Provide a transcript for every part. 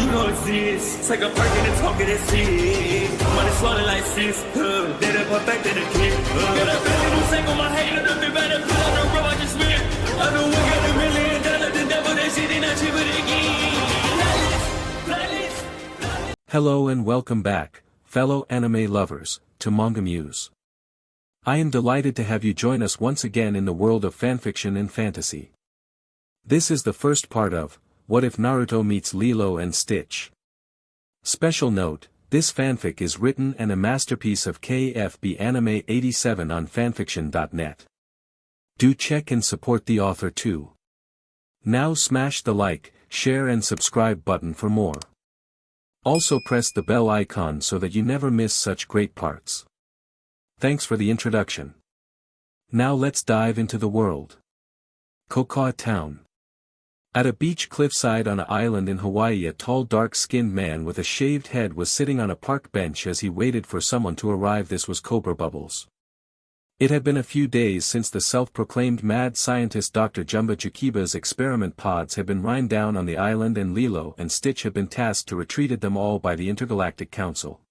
You know it's this. Take a perk and a talk of that shit. Money swallowing like sis. Did it perfect in the kid. Got a billion who sang on my head. Look up the better put on the road I just spent. I know we got $1 million. The devil that shit ain't not cheaper again. Hello and welcome back, fellow anime lovers, to MangaMuse. I am delighted to have you join us once again in the world of fanfiction and fantasy. This is the first part of What If Naruto Meets Lilo and Stitch. Special note, this fanfic is written and a masterpiece of KFB Anime 87 on fanfiction.net. Do check and support the author too. Now smash the like, share and subscribe button for more. Also press the bell icon so that you never miss such great parts. Thanks for the introduction. Now let's dive into the world. Kokoa Town. At a beach cliffside on an island in Hawaii, a tall dark-skinned man with a shaved head was sitting on a park bench as he waited for someone to arrive. This was Cobra Bubbles. It had been a few days since the self-proclaimed mad scientist Dr. Jumba Jukiba's experiment pods had been rained down on the island, and Lilo and Stitch had been tasked to retrieve them all by the Intergalactic Council.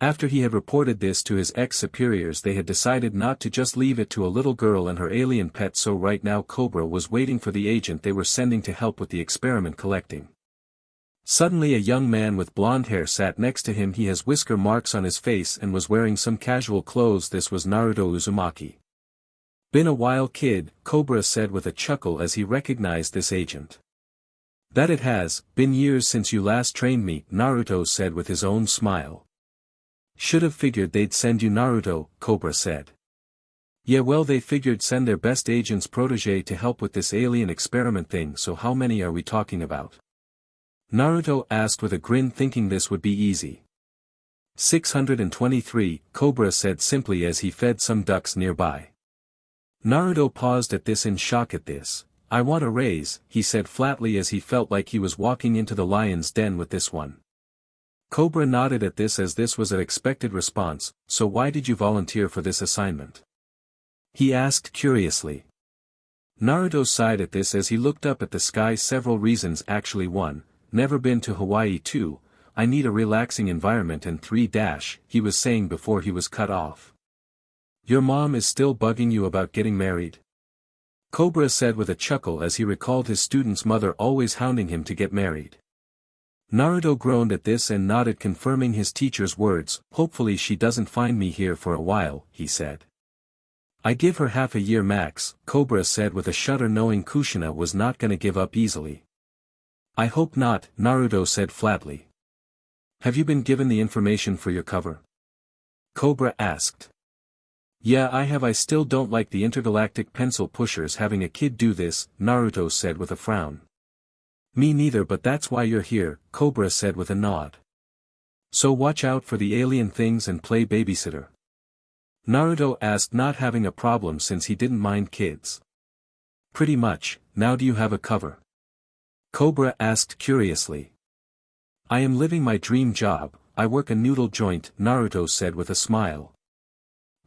After he had reported this to his ex-superiors, they had decided not to just leave it to a little girl and her alien pet, so right now Cobra was waiting for the agent they were sending to help with the experiment collecting. Suddenly a young man with blonde hair sat next to him. He has whisker marks on his face and was wearing some casual clothes. This was Naruto Uzumaki. "Been a while, kid," Cobra said with a chuckle as he recognized this agent. "That it has, been years since you last trained me," Naruto said with his own smile. "Should have figured they'd send you Naruto," Cobra said. "Yeah, well, they figured send their best agent's protege to help with this alien experiment thing. So how many are we talking about?" Naruto asked with a grin, thinking this would be easy. 623, Cobra said simply as he fed some ducks nearby. Naruto paused at this in shock at this. "I want a raise," he said flatly as he felt like he was walking into the lion's den with this one. Cobra nodded at this as this was an expected response. "So why did you volunteer for this assignment?" he asked curiously. Naruto sighed at this as he looked up at the sky. "Several reasons actually. 1, never been to Hawaii. 2, I need a relaxing environment, and 3 he was saying before he was cut off. "Your mom is still bugging you about getting married?" Cobra said with a chuckle as he recalled his student's mother always hounding him to get married. Naruto groaned at this and nodded, confirming his teacher's words. "Hopefully she doesn't find me here for a while," he said. "I give her half a year max," Cobra said with a shudder, knowing Kushina was not gonna give up easily. "I hope not," Naruto said flatly. "Have you been given the information for your cover?" Cobra asked. "Yeah, I have. I still don't like the intergalactic pencil pushers having a kid do this," Naruto said with a frown. "Me neither, but that's why you're here," Cobra said with a nod. "So watch out for the alien things and play babysitter?" Naruto asked, not having a problem since he didn't mind kids. "Pretty much. Now do you have a cover?" Cobra asked curiously. "I am living my dream job. I work a noodle joint," Naruto said with a smile.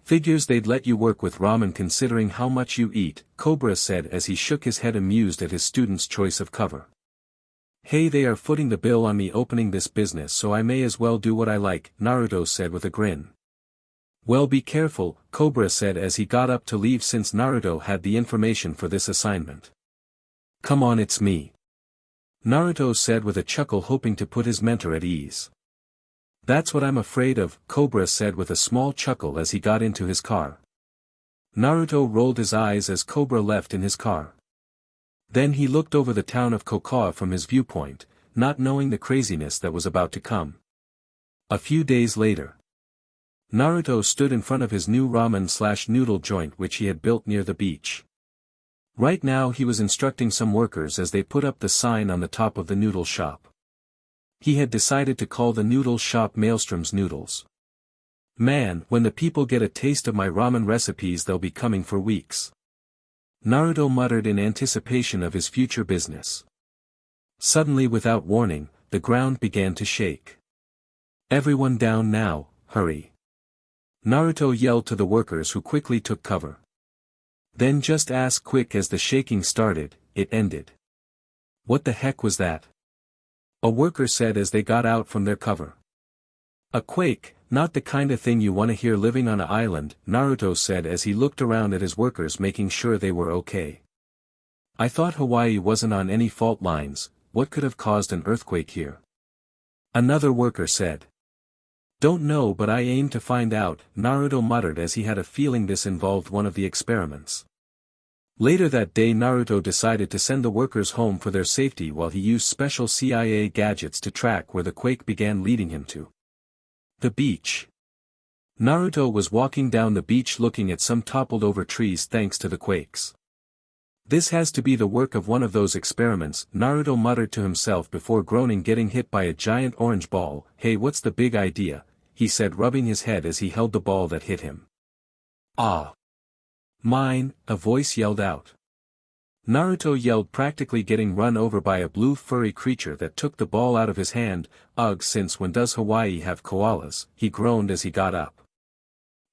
"Figures they'd let you work with ramen considering how much you eat," Cobra said as he shook his head, amused at his student's choice of cover. "Hey, they are footing the bill on me opening this business, so I may as well do what I like," Naruto said with a grin. "Well, be careful," Cobra said as he got up to leave since Naruto had the information for this assignment. "Come on, it's me," Naruto said with a chuckle, hoping to put his mentor at ease. "That's what I'm afraid of," Cobra said with a small chuckle as he got into his car. Naruto rolled his eyes as Cobra left in his car. Then he looked over the town of Kokoa from his viewpoint, not knowing the craziness that was about to come. A few days later, Naruto stood in front of his new ramen/noodle joint which he had built near the beach. Right now he was instructing some workers as they put up the sign on the top of the noodle shop. He had decided to call the noodle shop Maelstrom's Noodles. "Man, when the people get a taste of my ramen recipes, they'll be coming for weeks," Naruto muttered in anticipation of his future business. Suddenly, without warning, the ground began to shake. "Everyone down now, hurry!" Naruto yelled to the workers, who quickly took cover. Then just as quick as the shaking started, it ended. "What the heck was that?" a worker said as they got out from their cover. A quake, not the kinda thing you wanna hear living on an island, Naruto said as he looked around at his workers making sure they were okay. I thought Hawaii wasn't on any fault lines, what could have caused an earthquake here? Another worker said. Don't know, but I aim to find out, Naruto muttered as he had a feeling this involved one of the experiments. Later that day Naruto decided to send the workers home for their safety while he used special CIA gadgets to track where the quake began leading him to. The beach. Naruto was walking down the beach looking at some toppled over trees thanks to the quakes. This has to be the work of one of those experiments, Naruto muttered to himself before groaning getting hit by a giant orange ball. Hey, what's the big idea? He said, rubbing his head as he held the ball that hit him. Ah! Mine, a voice yelled out. Naruto yelled, practically getting run over by a blue furry creature that took the ball out of his hand. Ugh, since when does Hawaii have koalas? He groaned as he got up.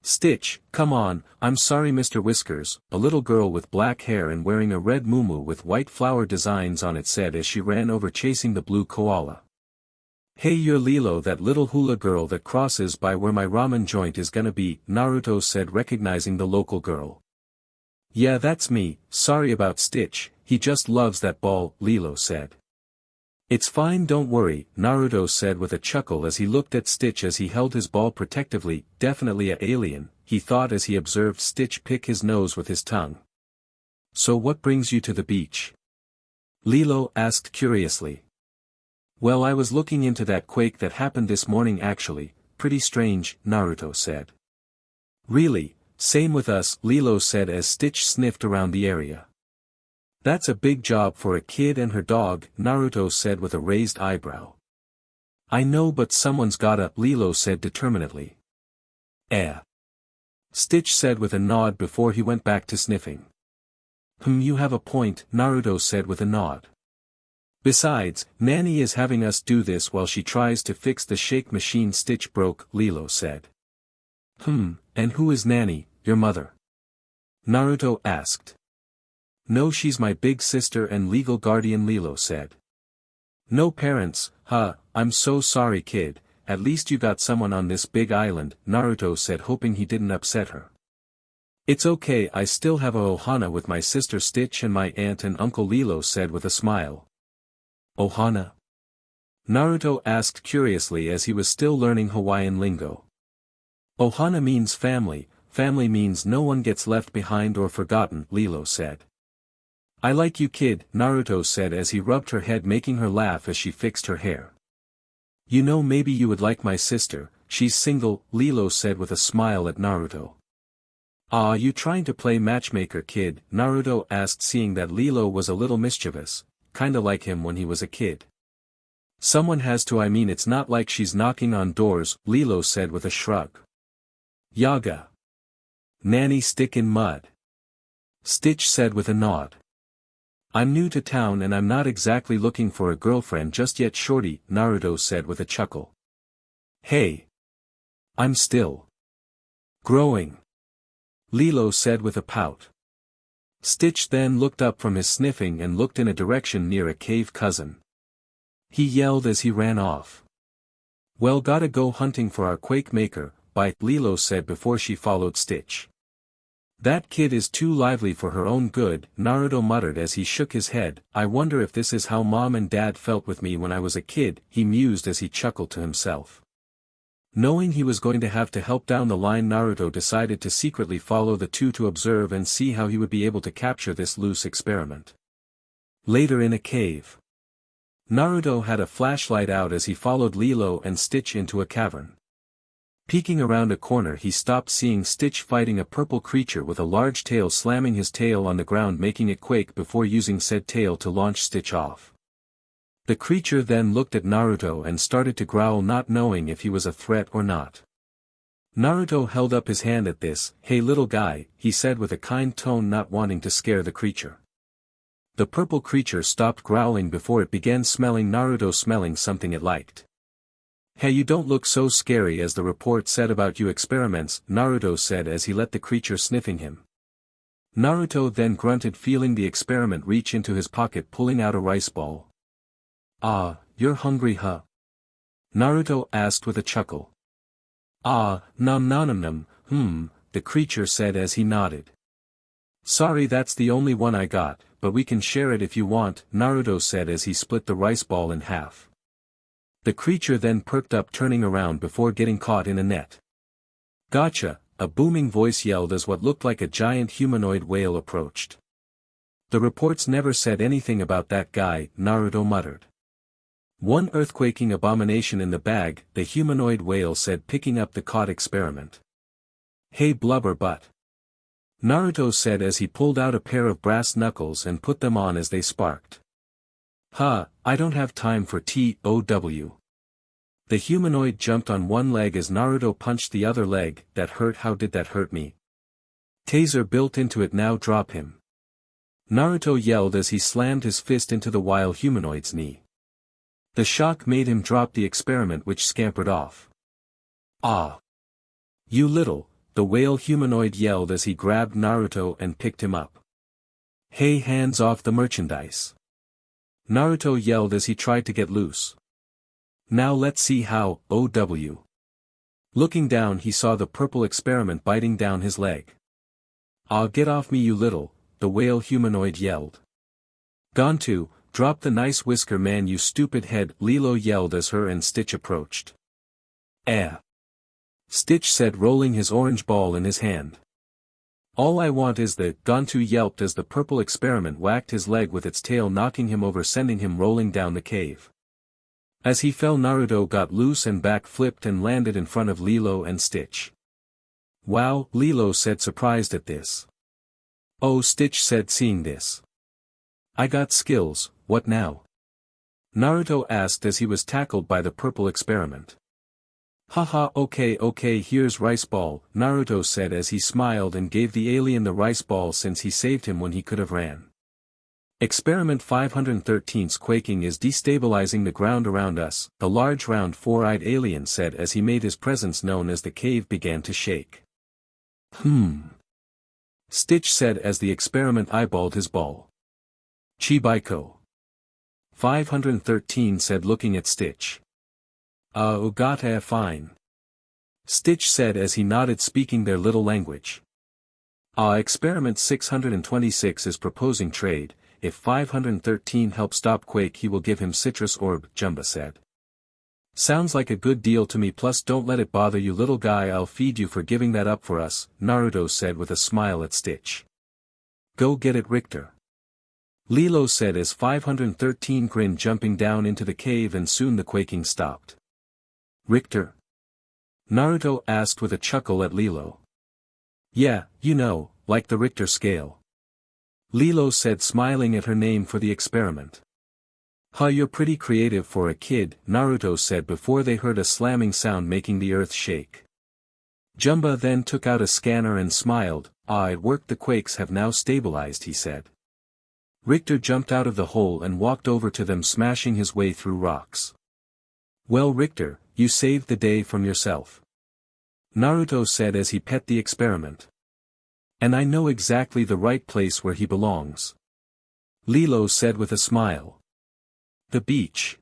Stitch, come on, I'm sorry Mr. Whiskers, a little girl with black hair and wearing a red muumuu with white flower designs on it said as she ran over chasing the blue koala. Hey, you're Lilo, that little hula girl that crosses by where my ramen joint is gonna be, Naruto said, recognizing the local girl. Yeah, that's me, sorry about Stitch, he just loves that ball, Lilo said. It's fine, don't worry, Naruto said with a chuckle as he looked at Stitch as he held his ball protectively. Definitely a alien, he thought as he observed Stitch pick his nose with his tongue. So what brings you to the beach? Lilo asked curiously. Well, I was looking into that quake that happened this morning actually, pretty strange, Naruto said. Really, same with us, Lilo said as Stitch sniffed around the area. That's a big job for a kid and her dog, Naruto said with a raised eyebrow. I know, but someone's gotta, Lilo said determinedly. Stitch said with a nod before he went back to sniffing. You have a point, Naruto said with a nod. Besides, Nani is having us do this while she tries to fix the shake machine Stitch broke, Lilo said. And who is Nani, your mother? Naruto asked. No, she's my big sister and legal guardian, Lilo said. No parents, huh, I'm so sorry kid, at least you got someone on this big island, Naruto said, hoping he didn't upset her. It's okay, I still have a ohana with my sister Stitch and my aunt and uncle, Lilo said with a smile. Ohana? Naruto asked curiously as he was still learning Hawaiian lingo. Ohana means family means no one gets left behind or forgotten, Lilo said. I like you kid, Naruto said as he rubbed her head making her laugh as she fixed her hair. You know, maybe you would like my sister, she's single, Lilo said with a smile at Naruto. Ah, you trying to play matchmaker kid, Naruto asked, seeing that Lilo was a little mischievous, kinda like him when he was a kid. Someone has to, I mean it's not like she's knocking on doors, Lilo said with a shrug. Yaga. Nani stick in mud. Stitch said with a nod. I'm new to town and I'm not exactly looking for a girlfriend just yet shorty, Naruto said with a chuckle. Hey. I'm still growing, Lilo said with a pout. Stitch then looked up from his sniffing and looked in a direction near a cave cousin. He yelled as he ran off. Well, gotta go hunting for our quake maker, bye, Lilo said before she followed Stitch. That kid is too lively for her own good, Naruto muttered as he shook his head. I wonder if this is how mom and dad felt with me when I was a kid, he mused as he chuckled to himself. Knowing he was going to have to help down the line, Naruto decided to secretly follow the two to observe and see how he would be able to capture this loose experiment. Later in a cave. Naruto had a flashlight out as he followed Lilo and Stitch into a cavern. Peeking around a corner, he stopped, seeing Stitch fighting a purple creature with a large tail, slamming his tail on the ground making it quake before using said tail to launch Stitch off. The creature then looked at Naruto and started to growl, not knowing if he was a threat or not. Naruto held up his hand at this. Hey little guy, he said with a kind tone, not wanting to scare the creature. The purple creature stopped growling before it began smelling Naruto, smelling something it liked. Hey, you don't look so scary as the report said about you experiments, Naruto said as he let the creature sniffing him. Naruto then grunted, feeling the experiment reach into his pocket, pulling out a rice ball. Ah, you're hungry huh? Naruto asked with a chuckle. Ah, nom nom nom nom, the creature said as he nodded. Sorry that's the only one I got, but we can share it if you want, Naruto said as he split the rice ball in half. The creature then perked up turning around before getting caught in a net. Gotcha, a booming voice yelled as what looked like a giant humanoid whale approached. The reports never said anything about that guy, Naruto muttered. One earthquaking abomination in the bag, the humanoid whale said picking up the caught experiment. Hey blubber butt. Naruto said as he pulled out a pair of brass knuckles and put them on as they sparked. Huh, I don't have time for TOW. The humanoid jumped on one leg as Naruto punched the other leg. That hurt. How did that hurt me? Taser built into it. Now drop him. Naruto yelled as he slammed his fist into the wild humanoid's knee. The shock made him drop the experiment, which scampered off. Ah! You little, the whale humanoid yelled as he grabbed Naruto and picked him up. Hey, hands off the merchandise. Naruto yelled as he tried to get loose. Now let's see how, OW. Looking down he saw the purple experiment biting down his leg. Ah, get off me you little, the whale humanoid yelled. Gantu, drop the nice whisker man you stupid head, Lilo yelled as her and Stitch approached. Stitch said rolling his orange ball in his hand. All I want is the, Gantu yelped as the purple experiment whacked his leg with its tail knocking him over sending him rolling down the cave. As he fell Naruto got loose and back flipped and landed in front of Lilo and Stitch. Wow, Lilo said surprised at this. Oh, Stitch said seeing this. I got skills, what now? Naruto asked as he was tackled by the purple experiment. Haha, okay here's rice ball, Naruto said as he smiled and gave the alien the rice ball since he saved him when he could have ran. Experiment 513's quaking is destabilizing the ground around us, the large round four-eyed alien said as he made his presence known as the cave began to shake. Stitch said as the experiment eyeballed his ball. Chibaiko. 513 said looking at Stitch. Ugata fine. Stitch said as he nodded speaking their little language. Experiment 626 is proposing trade, if 513 helps stop Quake he will give him citrus orb, Jumba said. Sounds like a good deal to me plus don't let it bother you little guy I'll feed you for giving that up for us, Naruto said with a smile at Stitch. Go get it Richter. Lilo said as 513 grinned jumping down into the cave and soon the quaking stopped. Richter? Naruto asked with a chuckle at Lilo. Yeah, you know, like the Richter scale. Lilo said smiling at her name for the experiment. You're pretty creative for a kid, Naruto said before they heard a slamming sound making the earth shake. Jumba then took out a scanner and smiled. It worked, the quakes have now stabilized, he said. Richter jumped out of the hole and walked over to them smashing his way through rocks. Well Richter, you saved the day from yourself. Naruto said as he pet the experiment. And I know exactly the right place where he belongs. Lilo said with a smile. The beach.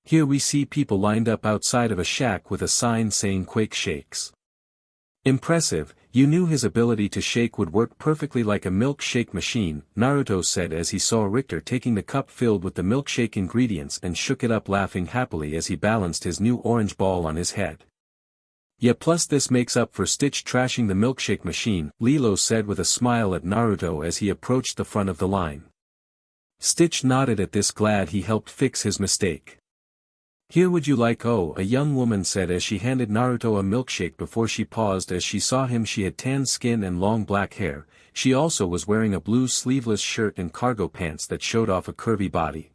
Here we see people lined up outside of a shack with a sign saying Quake Shakes. Impressive, you knew his ability to shake would work perfectly like a milkshake machine, Naruto said as he saw Richter taking the cup filled with the milkshake ingredients and shook it up laughing happily as he balanced his new orange ball on his head. Yeah, plus this makes up for Stitch trashing the milkshake machine, Lilo said with a smile at Naruto as he approached the front of the line. Stitch nodded at this, glad he helped fix his mistake. Here would you like a young woman said as she handed Naruto a milkshake before she paused as she saw him. She had tan skin and long black hair, she also was wearing a blue sleeveless shirt and cargo pants that showed off a curvy body.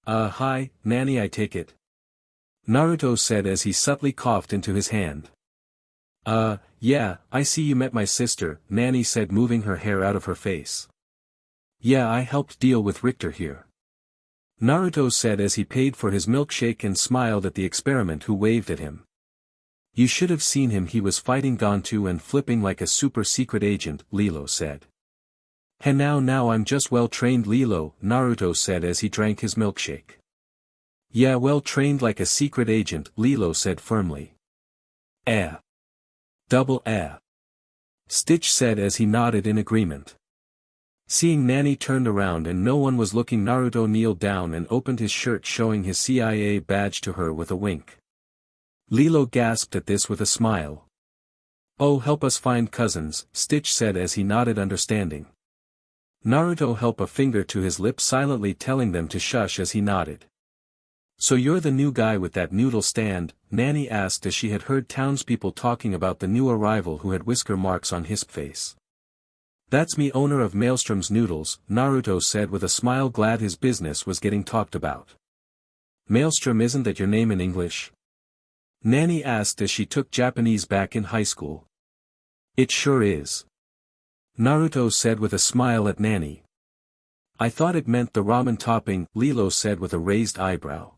Hi, Nani I take it. Naruto said as he subtly coughed into his hand. Yeah, I see you met my sister, Nani said moving her hair out of her face. Yeah, I helped deal with Richter here. Naruto said as he paid for his milkshake and smiled at the experiment who waved at him. You should have seen him, he was fighting Gantu and flipping like a super secret agent, Lilo said. And now I'm just well trained Lilo, Naruto said as he drank his milkshake. Yeah, well trained like a secret agent, Lilo said firmly. Double Stitch said as he nodded in agreement. Seeing Nani turned around and no one was looking, Naruto kneeled down and opened his shirt, showing his CIA badge to her with a wink. Lilo gasped at this with a smile. Oh, help us find cousins, Stitch said as he nodded understanding. Naruto held a finger to his lips, silently telling them to shush as he nodded. So you're the new guy with that noodle stand? Nani asked as she had heard townspeople talking about the new arrival who had whisker marks on his face. That's me, owner of Maelstrom's Noodles, Naruto said with a smile, glad his business was getting talked about. Maelstrom, isn't that your name in English? Nani asked as she took Japanese back in high school. It sure is. Naruto said with a smile at Nani. I thought it meant the ramen topping, Lilo said with a raised eyebrow.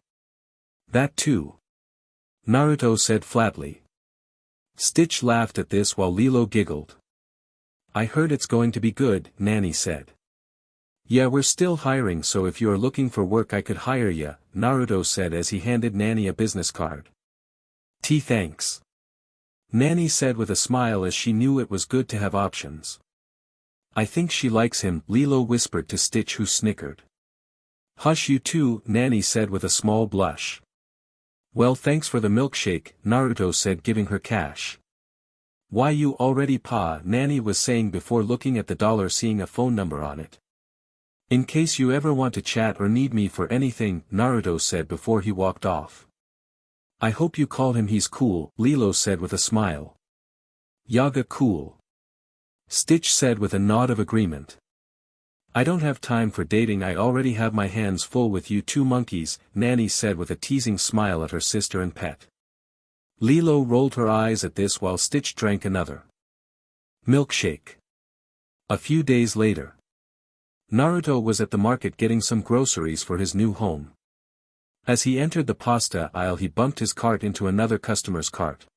That too. Naruto said flatly. Stitch laughed at this while Lilo giggled. I heard it's going to be good, Nani said. Yeah, we're still hiring, so if you're looking for work I could hire ya, Naruto said as he handed Nani a business card. Thanks. Nani said with a smile as she knew it was good to have options. I think she likes him, Lilo whispered to Stitch, who snickered. Hush, you too, Nani said with a small blush. Well, thanks for the milkshake, Naruto said, giving her cash. Why, you already pa, Nani was saying before looking at the dollar, seeing a phone number on it. In case you ever want to chat or need me for anything, Naruto said before he walked off. I hope you call him, he's cool, Lilo said with a smile. Yaga cool. Stitch said with a nod of agreement. I don't have time for dating, I already have my hands full with you two monkeys, Nani said with a teasing smile at her sister and pet. Lilo rolled her eyes at this while Stitch drank another milkshake. A few days later. Naruto was at the market getting some groceries for his new home. As he entered the pasta aisle he bumped his cart into another customer's cart.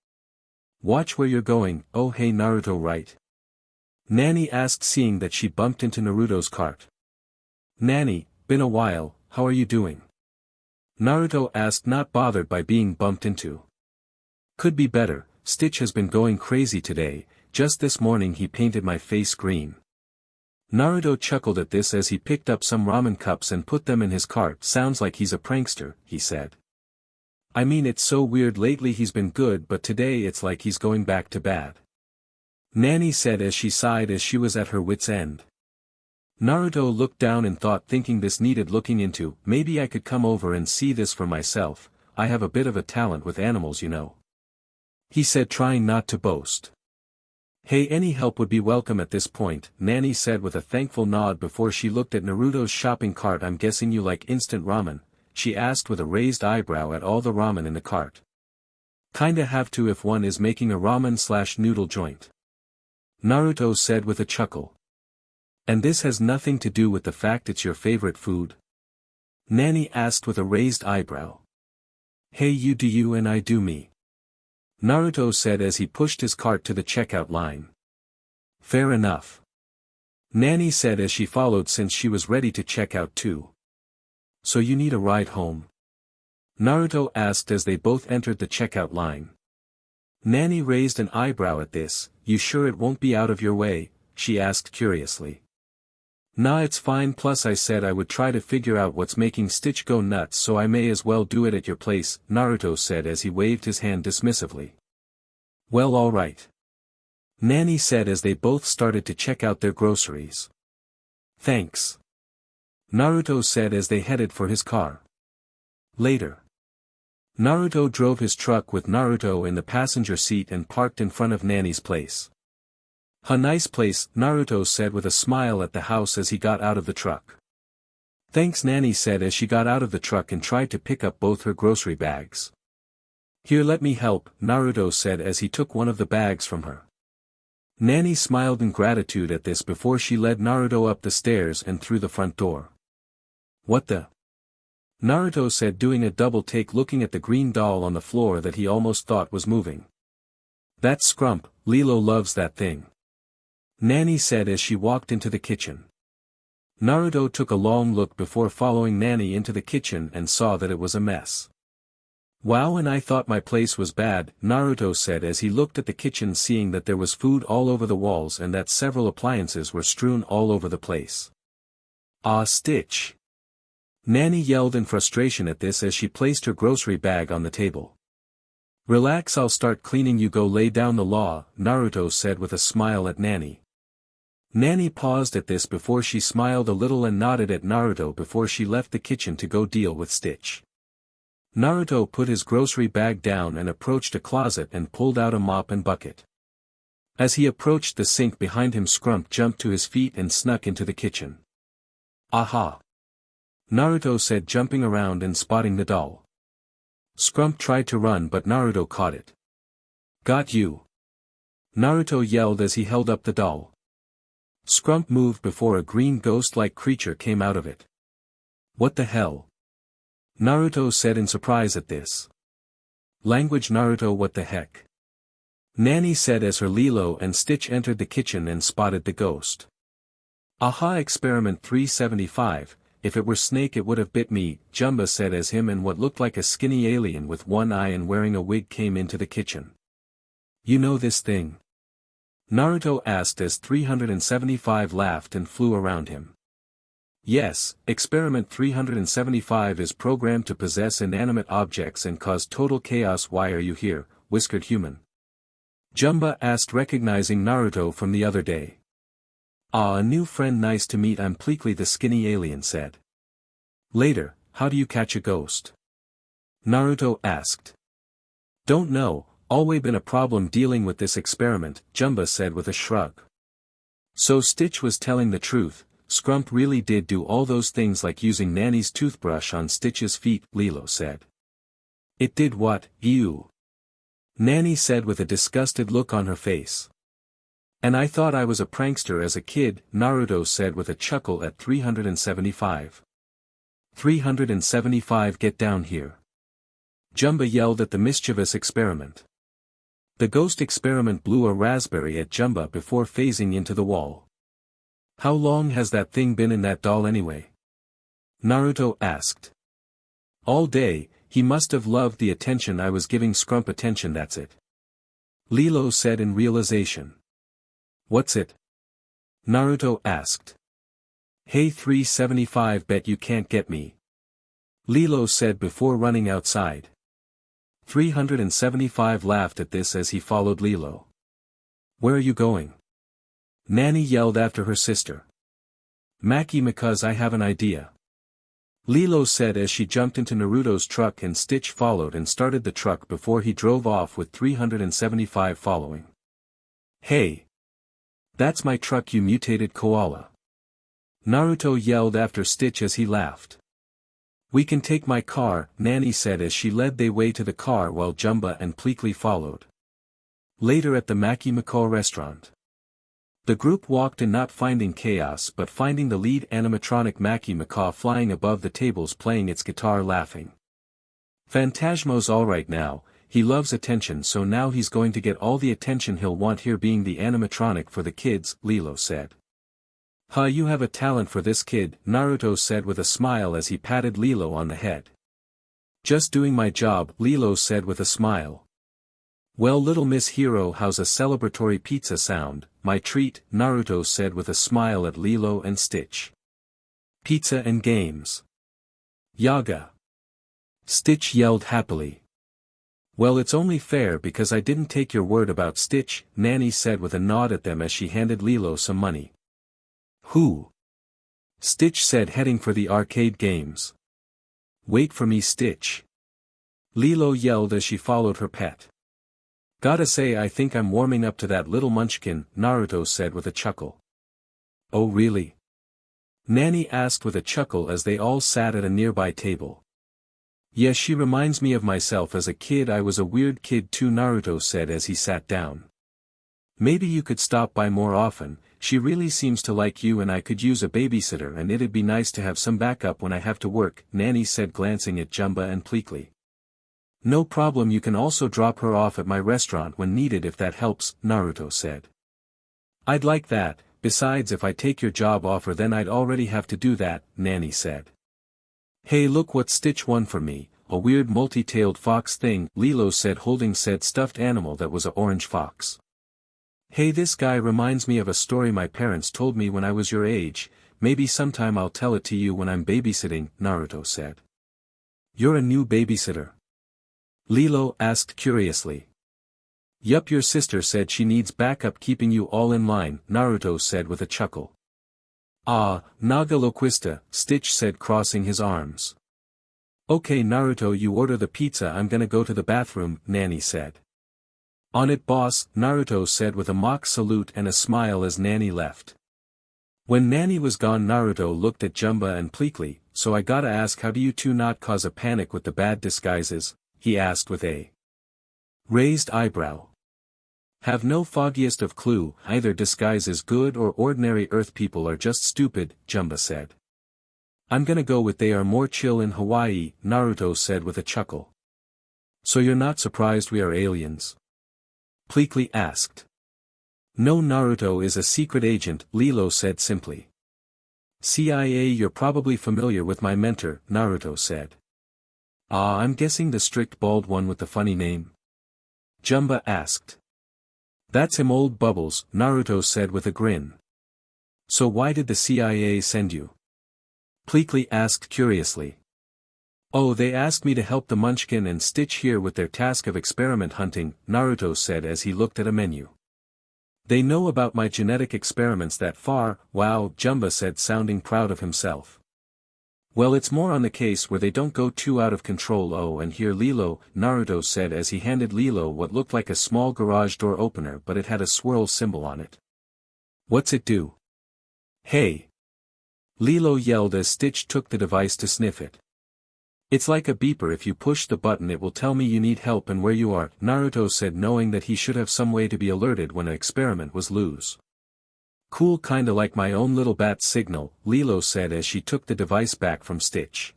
Watch where you're going, oh hey Naruto, right? Nani asked, seeing that she bumped into Naruto's cart. Nani, been a while, how are you doing? Naruto asked, not bothered by being bumped into. Could be better, Stitch has been going crazy today, just this morning he painted my face green. Naruto chuckled at this as he picked up some ramen cups and put them in his cart. Sounds like he's a prankster, he said. I mean, it's so weird, lately he's been good but today it's like he's going back to bad. Nani said as she sighed as she was at her wit's end. Naruto looked down in thought, thinking this needed looking into. Maybe I could come over and see this for myself, I have a bit of a talent with animals, you know. He said, trying not to boast. Hey, any help would be welcome at this point, Nani said with a thankful nod before she looked at Naruto's shopping cart. I'm guessing you like instant ramen, she asked with a raised eyebrow at all the ramen in the cart. Kinda have to if one is making a ramen/noodle joint. Naruto said with a chuckle. And this has nothing to do with the fact it's your favorite food? Nani asked with a raised eyebrow. Hey, you do you and I do me. Naruto said as he pushed his cart to the checkout line. Fair enough. Nani said as she followed, since she was ready to check out too. So you need a ride home? Naruto asked as they both entered the checkout line. Nani raised an eyebrow at this. You sure it won't be out of your way? She asked curiously. Nah, it's fine, plus I said I would try to figure out what's making Stitch go nuts, so I may as well do it at your place, Naruto said as he waved his hand dismissively. Well, alright. Nani said as they both started to check out their groceries. Thanks. Naruto said as they headed for his car. Later. Naruto drove his truck with Naruto in the passenger seat and parked in front of Nani's place. A nice place, Naruto said with a smile at the house as he got out of the truck. Thanks, Nani said as she got out of the truck and tried to pick up both her grocery bags. Here, let me help, Naruto said as he took one of the bags from her. Nani smiled in gratitude at this before she led Naruto up the stairs and through the front door. What the? Naruto said, doing a double take, looking at the green doll on the floor that he almost thought was moving. That's Scrump, Lilo loves that thing. Nani said as she walked into the kitchen. Naruto took a long look before following Nani into the kitchen and saw that it was a mess. Wow, and I thought my place was bad, Naruto said as he looked at the kitchen, seeing that there was food all over the walls and that several appliances were strewn all over the place. Ah, Stitch! Nani yelled in frustration at this as she placed her grocery bag on the table. Relax, I'll start cleaning, you go lay down the law, Naruto said with a smile at Nani. Nani paused at this before she smiled a little and nodded at Naruto before she left the kitchen to go deal with Stitch. Naruto put his grocery bag down and approached a closet and pulled out a mop and bucket. As he approached the sink behind him, Scrump jumped to his feet and snuck into the kitchen. Aha! Naruto said, jumping around and spotting the doll. Scrump tried to run but Naruto caught it. Got you! Naruto yelled as he held up the doll. Scrump moved before a green ghost-like creature came out of it. What the hell? Naruto said in surprise at this. Language, Naruto, what the heck? Nani said as her Lilo and Stitch entered the kitchen and spotted the ghost. Aha, experiment 375, if it were snake it would have bit me, Jumba said as him and what looked like a skinny alien with one eye and wearing a wig came into the kitchen. You know this thing? Naruto asked as 375 laughed and flew around him. Yes, experiment 375 is programmed to possess inanimate objects and cause total chaos. Why are you here, whiskered human? Jumba asked, recognizing Naruto from the other day. Ah, a new friend, nice to meet, I'm Pleakley, the skinny alien said. Later, how do you catch a ghost? Naruto asked. Don't know, always been a problem dealing with this experiment, Jumba said with a shrug. So Stitch was telling the truth, Scrump really did do all those things like using Nani's toothbrush on Stitch's feet, Lilo said. It did what, ew? Nani said with a disgusted look on her face. And I thought I was a prankster as a kid, Naruto said with a chuckle at 375. 375, get down here. Jumba yelled at the mischievous experiment. The ghost experiment blew a raspberry at Jumba before phasing into the wall. How long has that thing been in that doll anyway? Naruto asked. All day, he must have loved the attention I was giving Scrump. Attention, that's it. Lilo said in realization. What's it? Naruto asked. Hey 375, bet you can't get me. Lilo said before running outside. 375 laughed at this as he followed Lilo. Where are you going? Nani yelled after her sister. Maki, because I have an idea. Lilo said as she jumped into Naruto's truck and Stitch followed and started the truck before he drove off with 375 following. Hey! That's my truck, you mutated koala. Naruto yelled after Stitch as he laughed. We can take my car, Nani said as she led the way to the car while Jumba and Pleakley followed. Later at the Makimako restaurant. The group walked in, not finding chaos but finding the lead animatronic Makimako flying above the tables playing its guitar, laughing. Phantasmo's alright now, he loves attention, so now he's going to get all the attention he'll want here being the animatronic for the kids, Lilo said. Huh, you have a talent for this, kid, Naruto said with a smile as he patted Lilo on the head. Just doing my job, Lilo said with a smile. Well, little Miss Hero, how's a celebratory pizza sound? My treat, Naruto said with a smile at Lilo and Stitch. Pizza and games. Yaga. Stitch yelled happily. Well, it's only fair because I didn't take your word about Stitch, Nani said with a nod at them as she handed Lilo some money. Who? Stitch said, heading for the arcade games. Wait for me, Stitch. Lilo yelled as she followed her pet. Gotta say, I think I'm warming up to that little munchkin, Naruto said with a chuckle. Oh really? Nani asked with a chuckle as they all sat at a nearby table. Yes, she reminds me of myself as a kid. I was a weird kid too, Naruto said as he sat down. Maybe you could stop by more often, she really seems to like you and I could use a babysitter and it'd be nice to have some backup when I have to work, Nani said glancing at Jumba and Pleakley. No problem, you can also drop her off at my restaurant when needed if that helps, Naruto said. I'd like that, besides if I take your job offer then I'd already have to do that, Nani said. Hey look what Stitch won for me, a weird multi-tailed fox thing, Lilo said holding said stuffed animal that was a orange fox. Hey this guy reminds me of a story my parents told me when I was your age, maybe sometime I'll tell it to you when I'm babysitting, Naruto said. You're a new babysitter? Lilo asked curiously. Yup, your sister said she needs backup keeping you all in line, Naruto said with a chuckle. Ah, Naga Loquista, Stitch said crossing his arms. Okay Naruto, you order the pizza, I'm gonna go to the bathroom, Nani said. On it boss, Naruto said with a mock salute and a smile as Nani left. When Nani was gone Naruto looked at Jumba and Pleakley, so I gotta ask, how do you two not cause a panic with the bad disguises, he asked with a raised eyebrow. Have no foggiest of clue, either disguises good or ordinary earth people are just stupid, Jumba said. I'm gonna go with they are more chill in Hawaii, Naruto said with a chuckle. So you're not surprised we are aliens? Pleakley asked. No, Naruto is a secret agent, Lilo said simply. CIA, you're probably familiar with my mentor, Naruto said. Ah, I'm guessing the strict bald one with the funny name? Jumba asked. That's him, old Bubbles, Naruto said with a grin. So why did the CIA send you? Pleakley asked curiously. Oh, they asked me to help the Munchkin and Stitch here with their task of experiment hunting, Naruto said as he looked at a menu. They know about my genetic experiments that far, wow, Jumba said sounding proud of himself. Well, it's more on the case where they don't go too out of control. Oh, and here Lilo, Naruto said as he handed Lilo what looked like a small garage door opener but it had a swirl symbol on it. What's it do? Hey! Lilo yelled as Stitch took the device to sniff it. It's like a beeper, if you push the button it will tell me you need help and where you are, Naruto said knowing that he should have some way to be alerted when an experiment was loose. Cool, kinda like my own little bat signal, Lilo said as she took the device back from Stitch.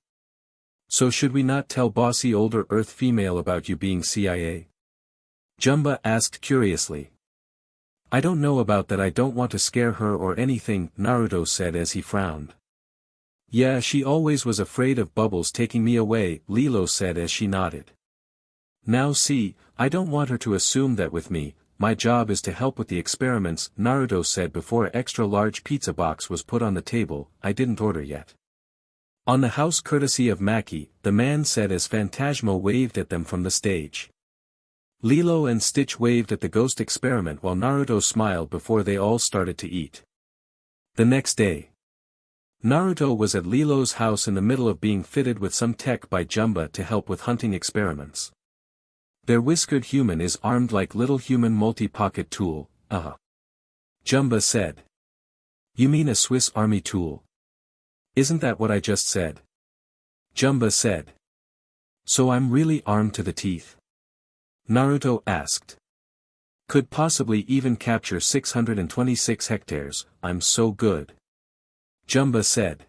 So should we not tell bossy older Earth female about you being CIA? Jumba asked curiously. I don't know about that, I don't want to scare her or anything, Naruto said as he frowned. Yeah, she always was afraid of Bubbles taking me away, Lilo said as she nodded. Now see, I don't want her to assume that with me, my job is to help with the experiments, Naruto said before an extra-large pizza box was put on the table. I didn't order yet. On the house courtesy of Maki, the man said as Phantasmo waved at them from the stage. Lilo and Stitch waved at the ghost experiment while Naruto smiled before they all started to eat. The next day, Naruto was at Lilo's house in the middle of being fitted with some tech by Jumba to help with hunting experiments. Their whiskered human is armed like little human multi-pocket tool, Jumba said. You mean a Swiss army tool? Isn't that what I just said? Jumba said. So I'm really armed to the teeth? Naruto asked. Could possibly even capture 626 hectares, I'm so good. Jumba said.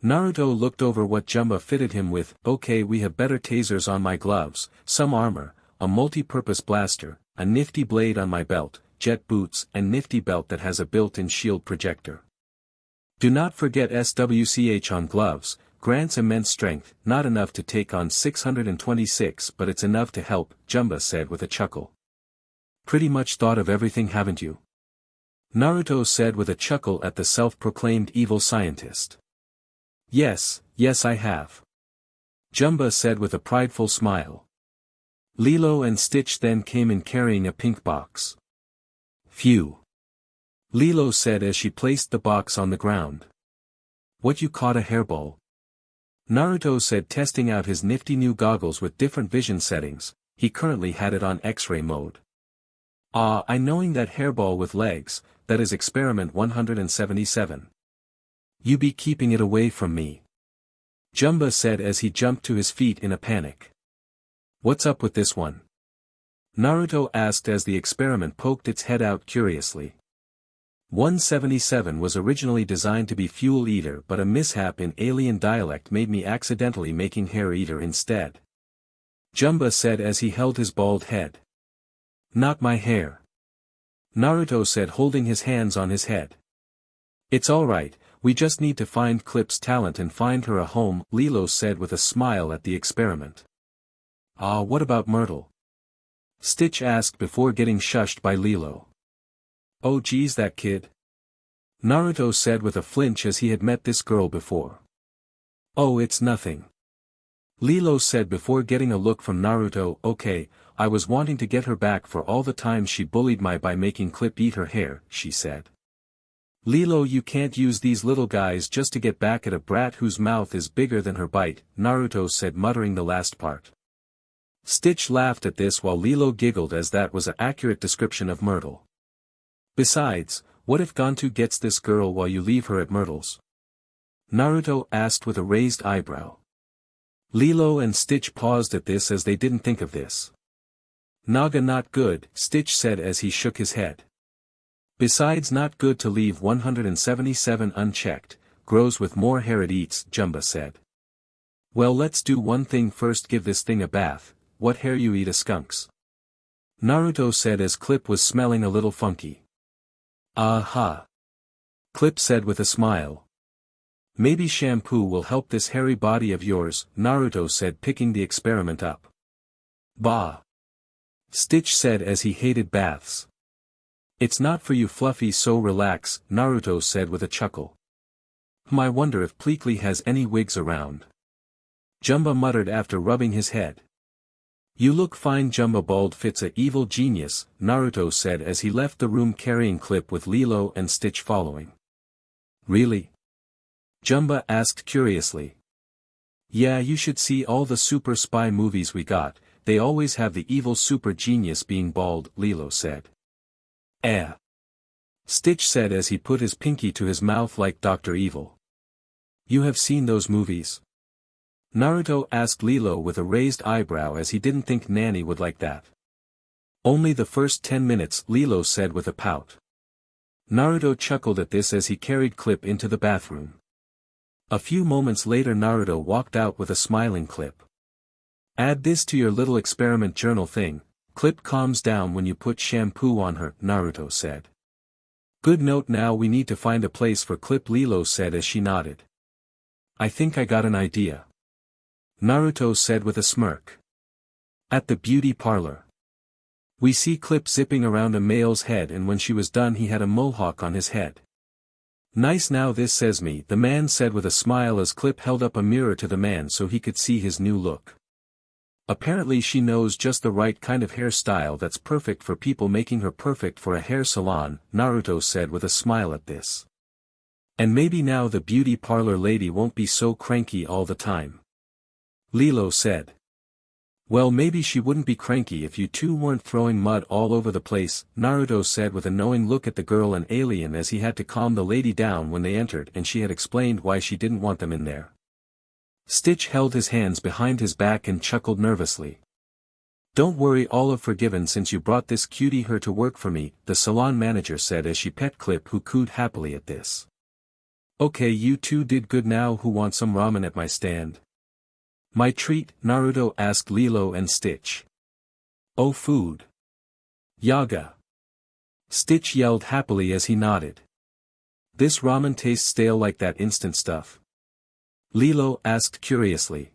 Naruto looked over what Jumba fitted him with. Okay, we have better tasers on my gloves, some armor, a multi-purpose blaster, a nifty blade on my belt, jet boots and nifty belt that has a built-in shield projector. Do not forget SWCH on gloves, grants immense strength, not enough to take on 626 but it's enough to help, Jumba said with a chuckle. Pretty much thought of everything, haven't you? Naruto said with a chuckle at the self-proclaimed evil scientist. Yes, I have. Jumba said with a prideful smile. Lilo and Stitch then came in carrying a pink box. Phew. Lilo said as she placed the box on the ground. What, you caught a hairball? Naruto said, testing out his nifty new goggles with different vision settings. He currently had it on X-ray mode. Ah, I knowing that hairball with legs, that is experiment 177. You be keeping it away from me. Jumba said as he jumped to his feet in a panic. What's up with this one? Naruto asked as the experiment poked its head out curiously. 177 was originally designed to be Fuel Eater, but a mishap in alien dialect made me accidentally making Hair Eater instead. Jumba said as he held his bald head. Not my hair. Naruto said, holding his hands on his head. It's alright, we just need to find Clip's talent and find her a home, Lilo said with a smile at the experiment. Ah, what about Myrtle? Stitch asked before getting shushed by Lilo. Oh geez, that kid. Naruto said with a flinch as he had met this girl before. Oh, it's nothing. Lilo said before getting a look from Naruto. Okay, I was wanting to get her back for all the times she bullied me by making Clip eat her hair, she said. Lilo, you can't use these little guys just to get back at a brat whose mouth is bigger than her bite, Naruto said, muttering the last part. Stitch laughed at this while Lilo giggled, as that was an accurate description of Myrtle. Besides, what if Gantu gets this girl while you leave her at Myrtle's? Naruto asked with a raised eyebrow. Lilo and Stitch paused at this as they didn't think of this. Naga, not good, Stitch said as he shook his head. Besides, not good to leave 177 unchecked, grows with more hair it eats, Jumba said. Well, let's do one thing first, give this thing a bath. What hair you eat a skunks? Naruto said as Clip was smelling a little funky. Aha! Clip said with a smile. Maybe shampoo will help this hairy body of yours, Naruto said, picking the experiment up. Bah! Stitch said as he hated baths. It's not for you, Fluffy, so relax, Naruto said with a chuckle. I wonder if Pleakley has any wigs around. Jumba muttered after rubbing his head. You look fine, Jumba. Bald fits a evil genius, Naruto said as he left the room carrying Clip with Lilo and Stitch following. Really? Jumba asked curiously. Yeah, you should see all the super spy movies we got, they always have the evil super genius being bald, Lilo said. Stitch said as he put his pinky to his mouth like Dr. Evil. You have seen those movies? Naruto asked Lilo with a raised eyebrow as he didn't think Nani would like that. Only the first 10 minutes, Lilo said with a pout. Naruto chuckled at this as he carried Clip into the bathroom. A few moments later, Naruto walked out with a smiling Clip. Add this to your little experiment journal thing. Clip calms down when you put shampoo on her, Naruto said. Good note, now we need to find a place for Clip, Lilo said as she nodded. I think I got an idea. Naruto said with a smirk. At the beauty parlor. We see Clip zipping around a male's head, and when she was done he had a mohawk on his head. Nice, now this says me, the man said with a smile as Clip held up a mirror to the man so he could see his new look. Apparently she knows just the right kind of hairstyle that's perfect for people, making her perfect for a hair salon, Naruto said with a smile at this. And maybe now the beauty parlor lady won't be so cranky all the time. Lilo said. Well, maybe she wouldn't be cranky if you two weren't throwing mud all over the place, Naruto said with a knowing look at the girl and alien as he had to calm the lady down when they entered and she had explained why she didn't want them in there. Stitch held his hands behind his back and chuckled nervously. Don't worry, all are forgiven since you brought this cutie here to work for me, the salon manager said as she pet Clip, who cooed happily at this. Okay, you two did good. Now who wants some ramen at my stand? My treat, Naruto asked Lilo and Stitch. Oh, food. Yaga. Stitch yelled happily as he nodded. This ramen tastes stale like that instant stuff. Lilo asked curiously.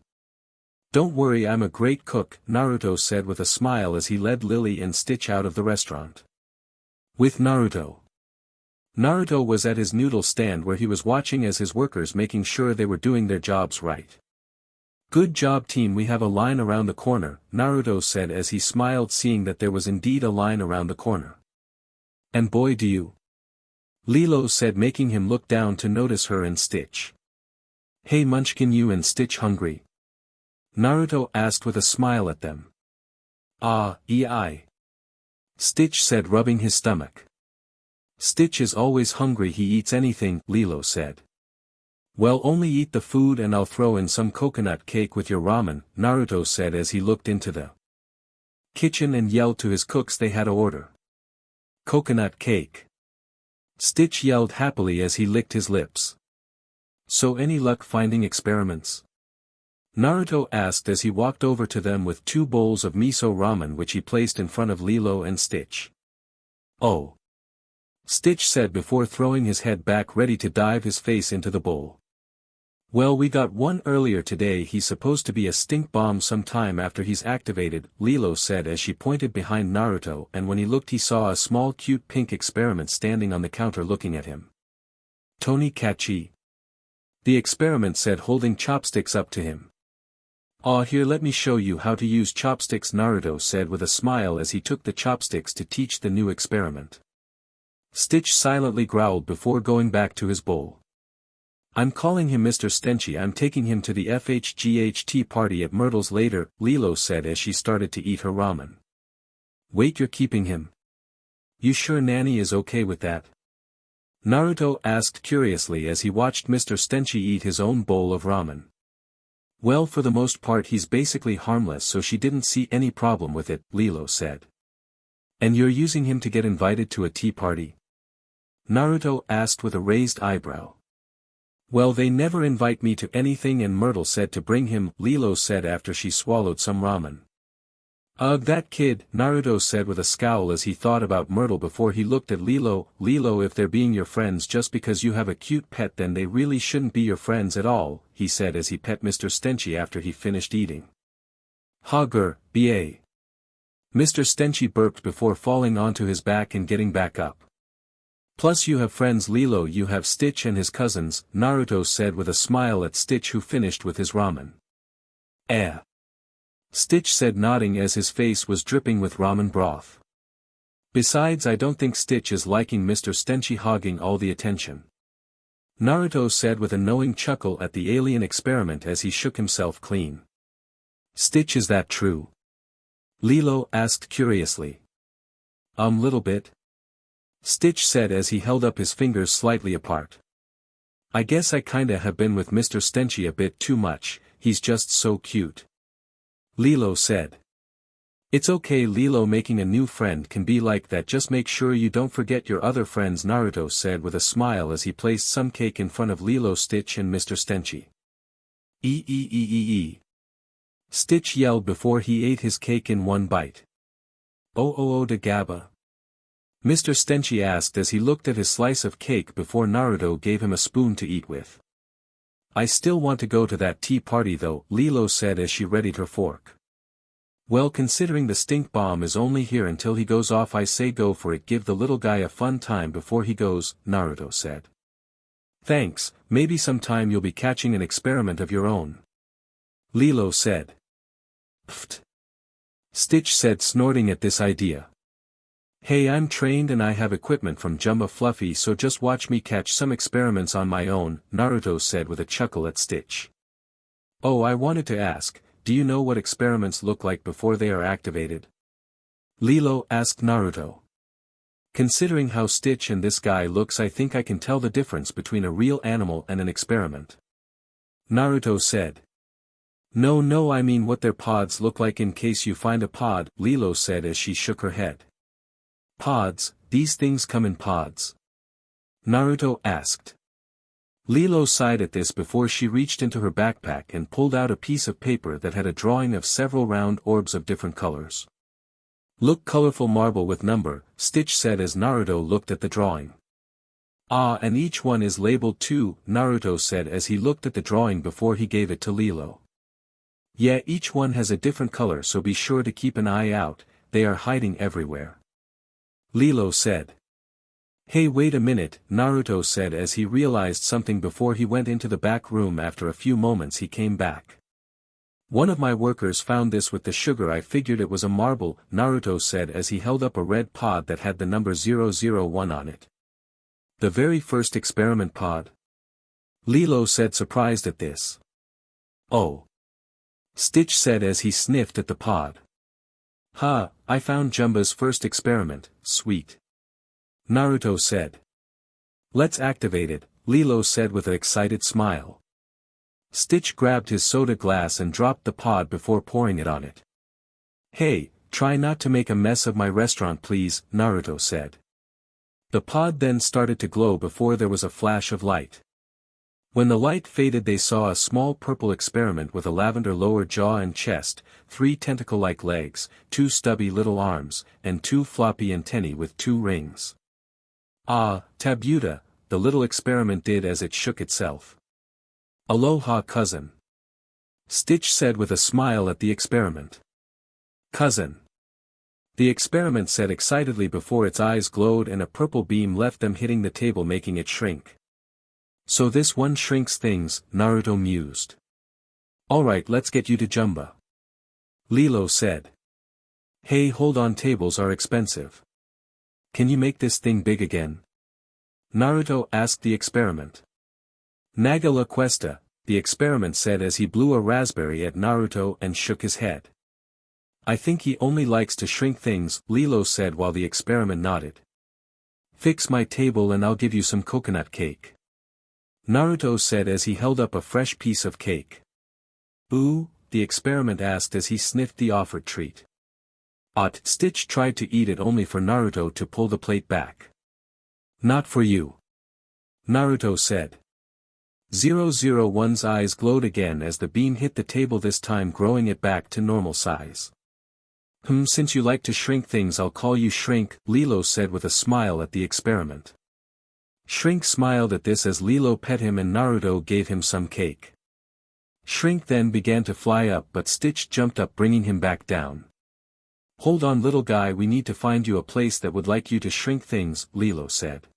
Don't worry, I'm a great cook, Naruto said with a smile as he led Lily and Stitch out of the restaurant. With Naruto. Naruto was at his noodle stand where he was watching as his workers making sure they were doing their jobs right. Good job, team, we have a line around the corner, Naruto said as he smiled, seeing that there was indeed a line around the corner. And boy do you. Lilo said, making him look down to notice her and Stitch. Hey Munchkin, you and Stitch hungry? Naruto asked with a smile at them. I. Stitch said, rubbing his stomach. Stitch is always hungry, he eats anything, Lilo said. Well, only eat the food and I'll throw in some coconut cake with your ramen, Naruto said as he looked into the kitchen and yelled to his cooks they had to order coconut cake. Stitch yelled happily as he licked his lips. So any luck finding experiments? Naruto asked as he walked over to them with 2 bowls of miso ramen which he placed in front of Lilo and Stitch. Oh. Stitch said before throwing his head back ready to dive his face into the bowl. Well, we got one earlier today. He's supposed to be a stink bomb sometime after he's activated, Lilo said as she pointed behind Naruto, and when he looked he saw a small cute pink experiment standing on the counter looking at him. Tony Kachi. The experiment said, holding chopsticks up to him. Aw, here, let me show you how to use chopsticks, Naruto said with a smile as he took the chopsticks to teach the new experiment. Stitch silently growled before going back to his bowl. I'm calling him Mr. Stenchy. I'm taking him to the FHGHT party at Myrtle's later, Lilo said as she started to eat her ramen. Wait, you're keeping him? You sure Nani is okay with that? Naruto asked curiously as he watched Mr. Stenchy eat his own bowl of ramen. Well, for the most part he's basically harmless, so she didn't see any problem with it, Lilo said. And you're using him to get invited to a tea party? Naruto asked with a raised eyebrow. Well, they never invite me to anything, and Myrtle said to bring him, Lilo said after she swallowed some ramen. Ugh, that kid, Naruto said with a scowl as he thought about Myrtle before he looked at Lilo. Lilo, if they're being your friends just because you have a cute pet, then they really shouldn't be your friends at all, he said as he pet Mr. Stenchy after he finished eating. Hogger, ba. Mr. Stenchy burped before falling onto his back and getting back up. Plus you have friends, Lilo. You have Stitch and his cousins, Naruto said with a smile at Stitch, who finished with his ramen. Stitch said, nodding as his face was dripping with ramen broth. Besides, I don't think Stitch is liking Mr. Stenchy hogging all the attention. Naruto said with a knowing chuckle at the alien experiment as he shook himself clean. Stitch, is that true? Lilo asked curiously. Little bit. Stitch said as he held up his fingers slightly apart. I guess I kinda have been with Mr. Stenchy a bit too much, he's just so cute. Lilo said. It's okay, Lilo, making a new friend can be like that, just make sure you don't forget your other friends, Naruto said with a smile as he placed some cake in front of Lilo, Stitch and Mr. Stenchy. Stitch yelled before he ate his cake in one bite. Oh de gabba. Mr. Stenchy asked as he looked at his slice of cake before Naruto gave him a spoon to eat with. I still want to go to that tea party though, Lilo said as she readied her fork. Well, considering the stink bomb is only here until he goes off, I say go for it, give the little guy a fun time before he goes, Naruto said. Thanks, maybe sometime you'll be catching an experiment of your own. Lilo said. Pfft. Stitch said, snorting at this idea. Hey, I'm trained and I have equipment from Jumba Fluffy, so just watch me catch some experiments on my own, Naruto said with a chuckle at Stitch. Oh, I wanted to ask, do you know what experiments look like before they are activated? Lilo asked Naruto. Considering how Stitch and this guy looks, I think I can tell the difference between a real animal and an experiment. Naruto said. No, I mean what their pods look like in case you find a pod, Lilo said as she shook her head. Pods, these things come in pods? Naruto asked. Lilo sighed at this before she reached into her backpack and pulled out a piece of paper that had a drawing of several round orbs of different colors. Look, colorful marble with number, Stitch said as Naruto looked at the drawing. Ah, and each one is labeled too, Naruto said as he looked at the drawing before he gave it to Lilo. Yeah, each one has a different color, so be sure to keep an eye out, they are hiding everywhere. Lilo said. Hey, wait a minute, Naruto said as he realized something before he went into the back room. After a few moments he came back. One of my workers found this with the sugar, I figured it was a marble, Naruto said as he held up a red pod that had the number 001 on it. The very first experiment pod? Lilo said, surprised at this. Oh. Stitch said as he sniffed at the pod. I found Jumba's first experiment, sweet. Naruto said. Let's activate it, Lilo said with an excited smile. Stitch grabbed his soda glass and dropped the pod before pouring it on it. Hey, try not to make a mess of my restaurant please, Naruto said. The pod then started to glow before there was a flash of light. When the light faded they saw a small purple experiment with a lavender lower jaw and chest, 3 tentacle-like legs, 2 stubby little arms, and 2 floppy antennae with 2 rings. Ah, Tabuta, the little experiment did as it shook itself. Aloha cousin. Stitch said with a smile at the experiment. Cousin. The experiment said excitedly before its eyes glowed and a purple beam left them hitting the table making it shrink. So this one shrinks things, Naruto mused. Alright, let's get you to Jumba. Lilo said. Hey, hold on, tables are expensive. Can you make this thing big again? Naruto asked the experiment. Naga la cuesta, the experiment said as he blew a raspberry at Naruto and shook his head. I think he only likes to shrink things, Lilo said while the experiment nodded. Fix my table and I'll give you some coconut cake. Naruto said as he held up a fresh piece of cake. Ooh, the experiment asked as he sniffed the offered treat. Stitch tried to eat it only for Naruto to pull the plate back. Not for you. Naruto said. 001's eyes glowed again as the beam hit the table, this time growing it back to normal size. Since you like to shrink things, I'll call you Shrink, Lilo said with a smile at the experiment. Shrink smiled at this as Lilo pet him and Naruto gave him some cake. Shrink then began to fly up, but Stitch jumped up bringing him back down. Hold on little guy, we need to find you a place that would like you to shrink things, Lilo said.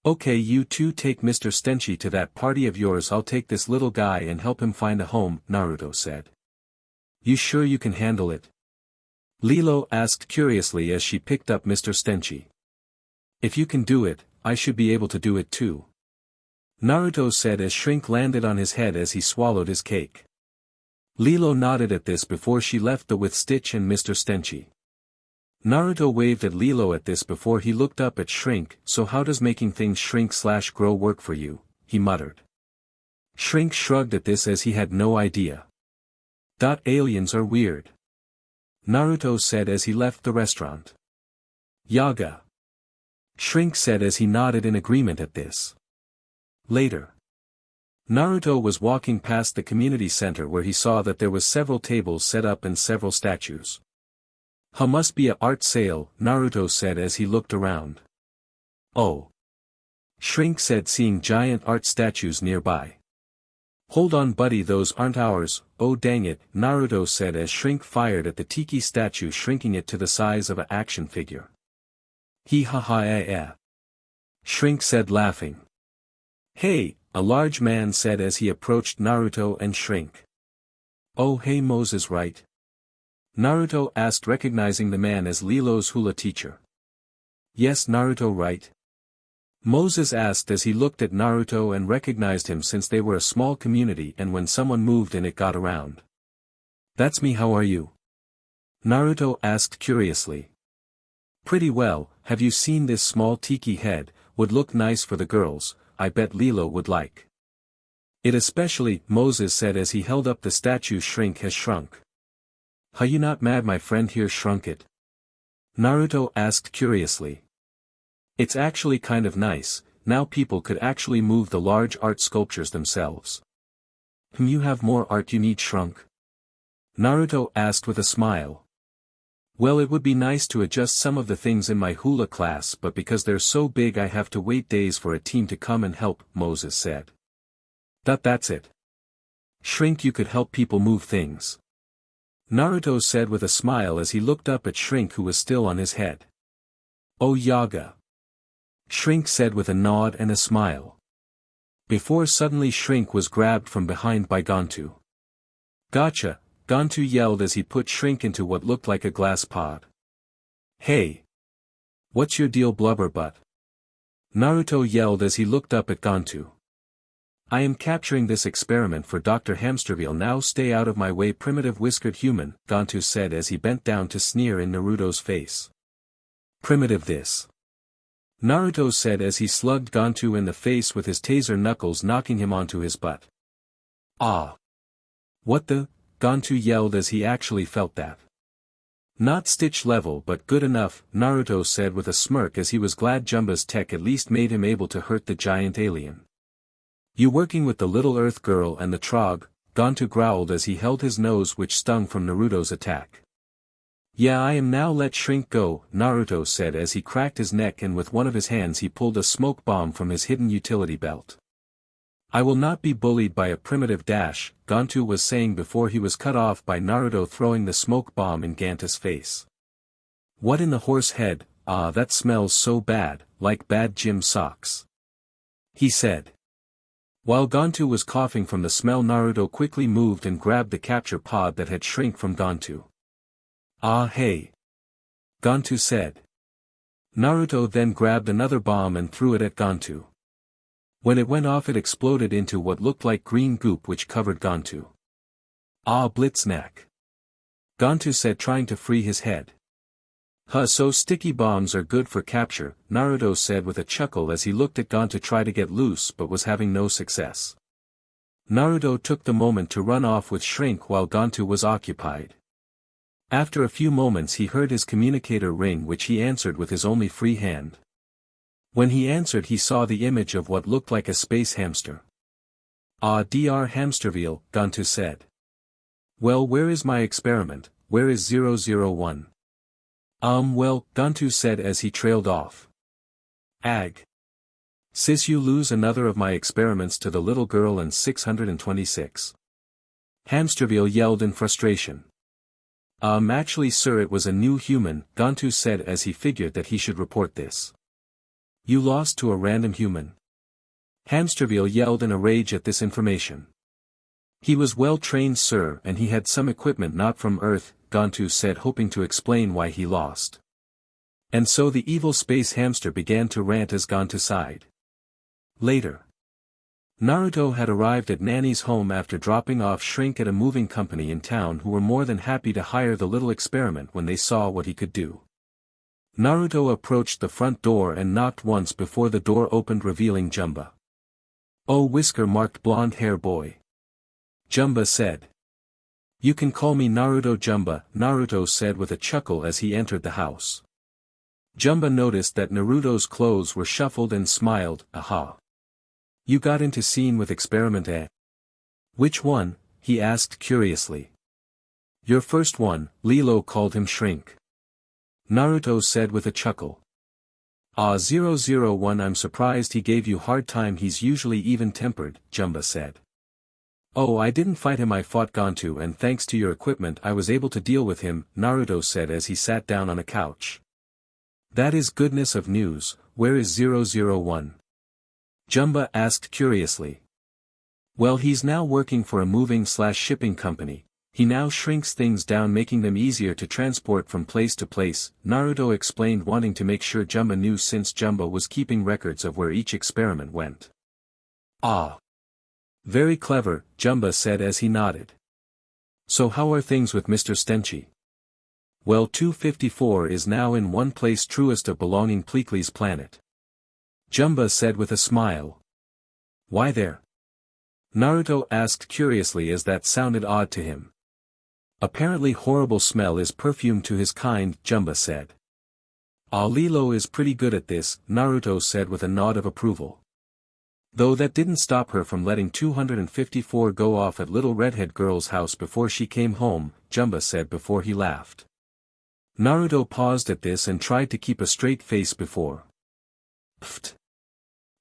Okay, you two take Mr. Stenchy to that party of yours, I'll take this little guy and help him find a home, Naruto said. You sure you can handle it? Lilo asked curiously as she picked up Mr. Stenchy. If you can do it, I should be able to do it too. Naruto said as Shrink landed on his head as he swallowed his cake. Lilo nodded at this before she left with Stitch and Mr. Stenchy. Naruto waved at Lilo at this before he looked up at Shrink. So how does making things shrink/grow work for you? He muttered. Shrink shrugged at this as he had no idea. Aliens are weird. Naruto said as he left the restaurant. Yaga. Shrink said as he nodded in agreement at this. Later. Naruto was walking past the community center where he saw that there was several tables set up and several statues. Must be a art sale, Naruto said as he looked around. Oh. Shrink said seeing giant art statues nearby. Hold on buddy, those aren't ours, oh dang it, Naruto said as Shrink fired at the tiki statue, shrinking it to the size of an action figure. He ha ha eh. Shrink said laughing. Hey, a large man said as he approached Naruto and Shrink. Oh hey, Moses right? Naruto asked, recognizing the man as Lilo's hula teacher. Yes, Naruto right? Moses asked as he looked at Naruto and recognized him since they were a small community and when someone moved in it got around. That's me, how are you? Naruto asked curiously. Pretty well, have you seen this small tiki head, would look nice for the girls, I bet Lilo would like it especially, Moses said as he held up the statue Shrink has shrunk. Are you not mad my friend here shrunk it? Naruto asked curiously. It's actually kind of nice, now people could actually move the large art sculptures themselves. You have more art you need shrunk? Naruto asked with a smile. Well, it would be nice to adjust some of the things in my hula class, but because they're so big I have to wait days for a team to come and help, Moses said. That's it. Shrink, you could help people move things. Naruto said with a smile as he looked up at Shrink who was still on his head. Oh Yaga. Shrink said with a nod and a smile. Before suddenly Shrink was grabbed from behind by Gantu. Gotcha, Gantu yelled as he put Shrink into what looked like a glass pod. Hey! What's your deal blubberbutt? Naruto yelled as he looked up at Gantu. I am capturing this experiment for Dr. Hamsterville, now stay out of my way primitive whiskered human, Gantu said as he bent down to sneer in Naruto's face. Primitive this. Naruto said as he slugged Gantu in the face with his taser knuckles, knocking him onto his butt. Ah! What the? Gantu yelled as he actually felt that. Not Stitch level but good enough, Naruto said with a smirk as he was glad Jumba's tech at least made him able to hurt the giant alien. You working with the little earth girl and the Trog, Gantu growled as he held his nose which stung from Naruto's attack. Yeah, I am now, let shrink go, Naruto said as he cracked his neck and with one of his hands he pulled a smoke bomb from his hidden utility belt. I will not be bullied by a primitive dash, Gantu was saying before he was cut off by Naruto throwing the smoke bomb in Gantu's face. What in the horse head, ah, that smells so bad, like bad gym socks, he said. While Gantu was coughing from the smell, Naruto quickly moved and grabbed the capture pod that had shrunk from Gantu. Ah hey, Gantu said. Naruto then grabbed another bomb and threw it at Gantu. When it went off it exploded into what looked like green goop which covered Gantu. Ah blitznack, Gantu said trying to free his head. Huh, so sticky bombs are good for capture, Naruto said with a chuckle as he looked at Gantu try to get loose but was having no success. Naruto took the moment to run off with Shrink while Gantu was occupied. After a few moments he heard his communicator ring which he answered with his only free hand. When he answered he saw the image of what looked like a space hamster. Ah Dr. Hamsterville, Gantu said. Well, where is my experiment, where is 001? Well, Gantu said as he trailed off. Ag. Sis, you lose another of my experiments to the little girl in 626. Hamsterville yelled in frustration. Actually sir, it was a new human, Gantu said as he figured that he should report this. You lost to a random human? Hamsterville yelled in a rage at this information. He was well trained sir and he had some equipment not from Earth, Gantu said hoping to explain why he lost. And so the evil space hamster began to rant as Gantu sighed. Later. Naruto had arrived at Nani's home after dropping off Shrink at a moving company in town who were more than happy to hire the little experiment when they saw what he could do. Naruto approached the front door and knocked once before the door opened revealing Jumba. Oh whisker-marked blonde hair boy, Jumba said. You can call me Naruto Jumba, Naruto said with a chuckle as he entered the house. Jumba noticed that Naruto's clothes were shuffled and smiled, aha. You got into scene with experiment eh? Which one? He asked curiously. Your first one, Lilo called him Shrink. Naruto said with a chuckle. Ah 001, I'm surprised he gave you hard time, he's usually even-tempered, Jumba said. Oh, I didn't fight him, I fought Gantu and thanks to your equipment I was able to deal with him, Naruto said as he sat down on a couch. That is goodness of news, where is 001? Jumba asked curiously. Well, he's now working for a moving/shipping company, he now shrinks things down making them easier to transport from place to place, Naruto explained wanting to make sure Jumba knew since Jumba was keeping records of where each experiment went. Ah. Very clever, Jumba said as he nodded. So how are things with Mr. Stenchy? Well, 254 is now in one place, truest of belonging Pleakley's planet. Jumba said with a smile. Why there? Naruto asked curiously as that sounded odd to him. Apparently horrible smell is perfume to his kind, Jumba said. Ah, Lilo is pretty good at this, Naruto said with a nod of approval. Though that didn't stop her from letting 254 go off at little redhead girl's house before she came home, Jumba said before he laughed. Naruto paused at this and tried to keep a straight face before. Pfft.